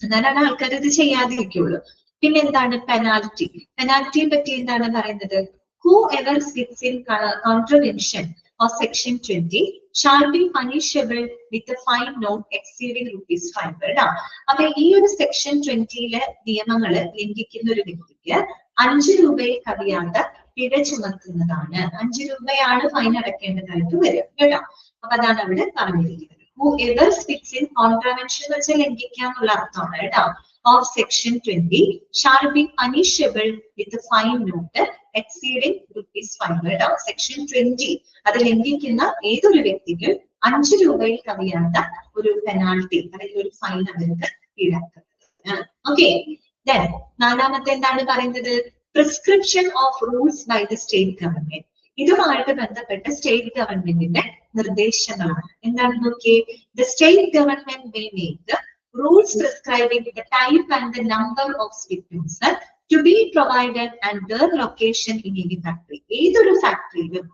എന്നാലാണ് ആൾക്കാർ ഇത് ചെയ്യാതിരിക്കുള്ളൂ. പിന്നെ എന്താണ് പെനാൽറ്റി? പെനാൽറ്റിയെ പറ്റി എന്താണ് പറയുന്നത്? Whoever sits in contravention of section 20 shall be punishable with a fine not exceeding ₹5. അപ്പൊ ഈ ഒരു സെക്ഷൻ 20-ലെ നിയമങ്ങള് ലംഘിക്കുന്ന ഒരു വ്യക്തിക്ക് 5 രൂപയിൽ കവിയാത്ത പിഴ ചുമത്തുന്നതാണ്. 5 രൂപയാണ് ഫൈൻ അടക്കേണ്ടതായിട്ട് വരും കേട്ടോ. അപ്പൊ അതാണ് അവിടെ പറഞ്ഞിരിക്കുന്നത്. Whoever sits in contravention എന്ന് വെച്ചാൽ ലംഘിക്കാന്നുള്ള അർത്ഥമാണ് കേട്ടോ. of section 20 shall be punishable with a fine not exceeding ₹5 കേട്ടോ. സെക്ഷൻ 20 അത് ലംഘിക്കുന്ന ഏതൊരു വ്യക്തിക്കും 5 രൂപയിൽ കവിയാത്ത ഒരു പെനാൾട്ടി അല്ലെങ്കിൽ ഒരു ഫൈൻ അവർക്ക് ഈടാക്കുന്നത്. ഓക്കെ, നാലാമത്തെ എന്താണ് പറയുന്നത്? Prescription of rules by the state government. ഇതുമായിട്ട് ബന്ധപ്പെട്ട സ്റ്റേറ്റ് ഗവൺമെന്റിന്റെ നിർദ്ദേശങ്ങളാണ്. എന്താണ് നോക്കിയേ? The state government may make rules prescribing the type and the number of spittoons to be provided and their location in any factory. ഏതൊരു ഫാക്ടറിയിലും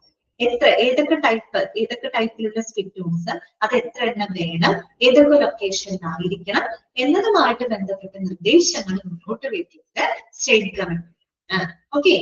ഏതൊക്കെ ടൈപ്പിലുള്ള സ്പിറ്റൂൺസ് അത് എത്ര എണ്ണം വേണം, ഏതൊക്കെ ലൊക്കേഷനിലായിരിക്കണം എന്നതുമായിട്ട് ബന്ധപ്പെട്ട നിർദ്ദേശങ്ങൾ മുന്നോട്ട് വെക്കുന്നത് state government. Okay,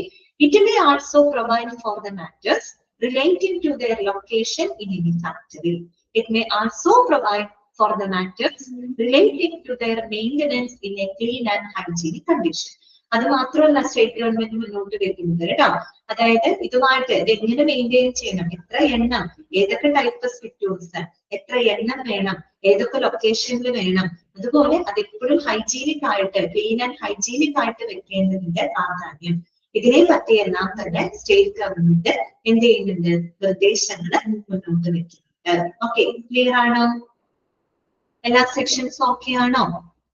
it may also provide for the matters relating to their location in any factory. It may also provide for the matters relating to their maintenance in a clean and hygienic condition. അത് മാത്രമല്ല state government മുന്നോട്ട് വെക്കുന്നത് കേട്ടോ. അതായത് ഇതുമായിട്ട് എങ്ങനെ maintain ചെയ്യണം, എത്ര എണ്ണം, ഏതൊക്കെ ടൈപ്പ് സ്പിറ്റൂൺസ്, എത്ര എണ്ണം വേണം, ഏതൊക്കെ ലൊക്കേഷനിൽ വേണം, അതുപോലെ അതെപ്പോഴും ഹൈജീനിക് ആയിട്ട് ക്ലീൻ ആൻഡ് ഹൈജീനിക് ആയിട്ട് വെക്കേണ്ടതിന്റെ പ്രാധാന്യം, ഇതിനെ പറ്റിയെല്ലാം തന്നെ സ്റ്റേറ്റ് ഗവൺമെന്റ് എന്ത് ചെയ്യുന്നുണ്ട്? നിർദ്ദേശങ്ങൾ മുന്നോട്ട് വെക്കുന്നുണ്ട്. ഓക്കെ, ക്ലിയർ ആണോ? എല്ലാ സെക്ഷൻസും ഓക്കെ ആണോ?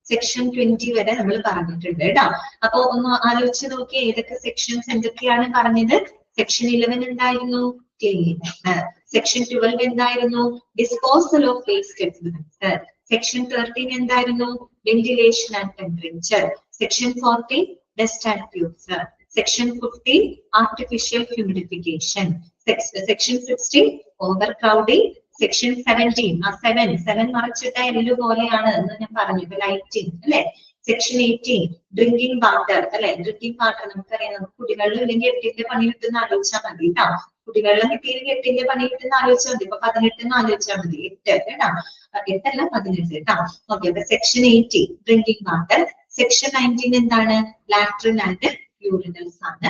സെക്ഷൻ 20 വരെ നമ്മൾ പറഞ്ഞിട്ടുണ്ട് കേട്ടോ. അപ്പൊ ഒന്ന് ആലോചിച്ച് നോക്കി ഏതൊക്കെ സെക്ഷൻസ് എന്തൊക്കെയാണ് പറഞ്ഞത്? സെക്ഷൻ 11 എന്തായിരുന്നു? ക്ലീനിനെസ്. സെക്ഷൻ 12 എന്തായിരുന്നു? Disposal of waste effluents. Section 13 എന്തായിരുന്നു? Ventilation and temperature. Section 14 dust and fumes. Section 15 artificial humidification. Section 16 over crowding. Section 17 ആ 7 മറച്ചിട്ട എല്ലു പോലെയാണ് എന്ന് ഞാൻ പറഞ്ഞു, ലൈറ്റിംഗ് അല്ലെ. സെക്ഷൻ 18 ഡ്രിങ്കിങ് വാട്ടർ അല്ലെ. ഡ്രിങ്കിങ് വാട്ടർ നമുക്കറിയാം, നമുക്ക് കുടിവെള്ളം ഇല്ലെങ്കിൽ 8ന്റെ പണി കിട്ടുന്ന ആലോചിച്ചാൽ മതി കേട്ടോ. കുടിവെള്ളം കിട്ടിയില്ലെങ്കിൽ 8ന്റെ പണി കിട്ടുന്ന ആലോചിച്ചാൽ മതി. ഇപ്പൊ 18 ആലോചിച്ചാൽ മതി. 8 കേട്ടോ, 8 അല്ല 18 കേട്ടോ. ഓക്കെ, അപ്പൊ സെക്ഷൻ 18 ഡ്രിങ്കിങ് വാട്ടർ. സെക്ഷൻ 19 എന്താണ്? ലാട്രിൻ ആൻഡ് യൂറിനൽസ് ആണ്.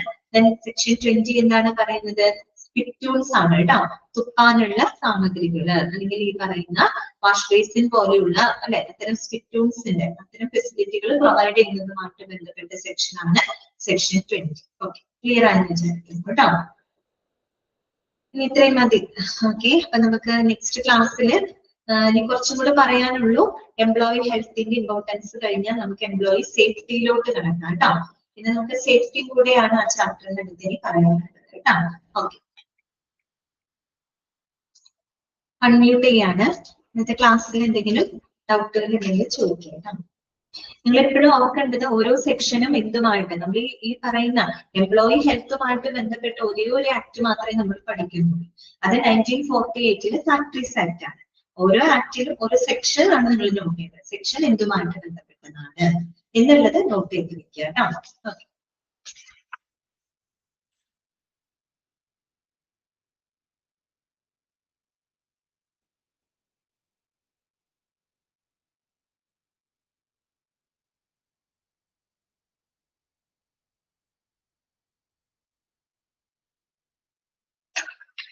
സെക്ഷൻ 20 എന്താണ് പറയുന്നത്? സ്പിറ്റൂൺസ് ആണ് കേട്ടോ. തുപ്പാനുള്ള സാമഗ്രികൾ അല്ലെങ്കിൽ ഈ പറയുന്ന വാഷ് ബേസിൻ പോലെയുള്ള അല്ലെ അത്തരം സ്പിറ്റൂൺസിന്റെ അത്തരം ഫെസിലിറ്റികൾ പ്രൊവൈഡ് ചെയ്യുന്നതുമായിട്ട് ബന്ധപ്പെട്ട സെക്ഷൻ ആണ് സെക്ഷൻ 20. ഓക്കെ, ക്ലിയർ ആയെന്ന് വിചാരിക്കുന്നു കേട്ടോ. ഇനി ഇത്രയും മതി. ഓക്കെ, അപ്പൊ നമുക്ക് നെക്സ്റ്റ് ക്ലാസ്സിൽ ഇനി കുറച്ചും കൂടെ പറയാനുള്ളൂ. എംപ്ലോയി ഹെൽത്തിന്റെ ഇമ്പോർട്ടൻസ് കഴിഞ്ഞാൽ നമുക്ക് എംപ്ലോയി സേഫ്റ്റിയിലോട്ട് കിടക്കാം കേട്ടോ. പിന്നെ നമുക്ക് സേഫ്റ്റി കൂടെയാണ് ആ ചാപ്റ്ററിന്റെ അടുത്തേക്ക് പറയാനുള്ളത് കേട്ടോ. ഓക്കെ, അൺമ്യൂട്ട് ചെയ്യാണ്. ഇന്നത്തെ ക്ലാസ്സിൽ എന്തെങ്കിലും ഡൗട്ടുകൾ ഉണ്ടെങ്കിൽ ചോദിക്കാം. നിങ്ങൾ എപ്പോഴും ഓർക്കേണ്ടത് ഓരോ സെക്ഷനും എന്തുമായിട്ട് നമ്മൾ ഈ പറയുന്ന എംപ്ലോയി ഹെൽത്തുമായിട്ട് ബന്ധപ്പെട്ട ഒരേ ഒരു ആക്ട് മാത്രമേ നമ്മൾ പഠിക്കുന്നുള്ളൂ. അത് 1948 ഫാക്ടറീസ് ആക്ട് ആണ്. ഓരോ ആക്ടിലും ഒരു സെക്ഷൻ ആണ് നിങ്ങൾ നോട്ട് ചെയ്തത്. സെക്ഷൻ എന്തുമായിട്ട് ബന്ധപ്പെട്ടതാണ് എന്നുള്ളത് നോട്ട് ചെയ്ത് വെക്കുക കേട്ടോ. ഓക്കെ.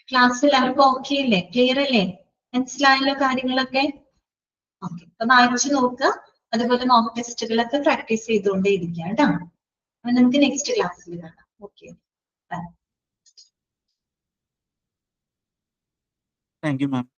ക്ലാസ് എല്ലാവർക്കും ഓക്കെ അല്ലേ? ക്ലിയർ അല്ലേ? മനസ്സിലായല്ലോ കാര്യങ്ങളൊക്കെ? ഓക്കെ. അപ്പൊ വായിച്ചു നോക്കുക. അതുപോലെ മോക്ക് ടെസ്റ്റുകളൊക്കെ പ്രാക്ടീസ് ചെയ്തുകൊണ്ടേ ഇരിക്കുക കേട്ടോ. അപ്പൊ നമുക്ക് നെക്സ്റ്റ് ക്ലാസ്സിൽ കാണാം. Okay. Bye. Thank you ma'am.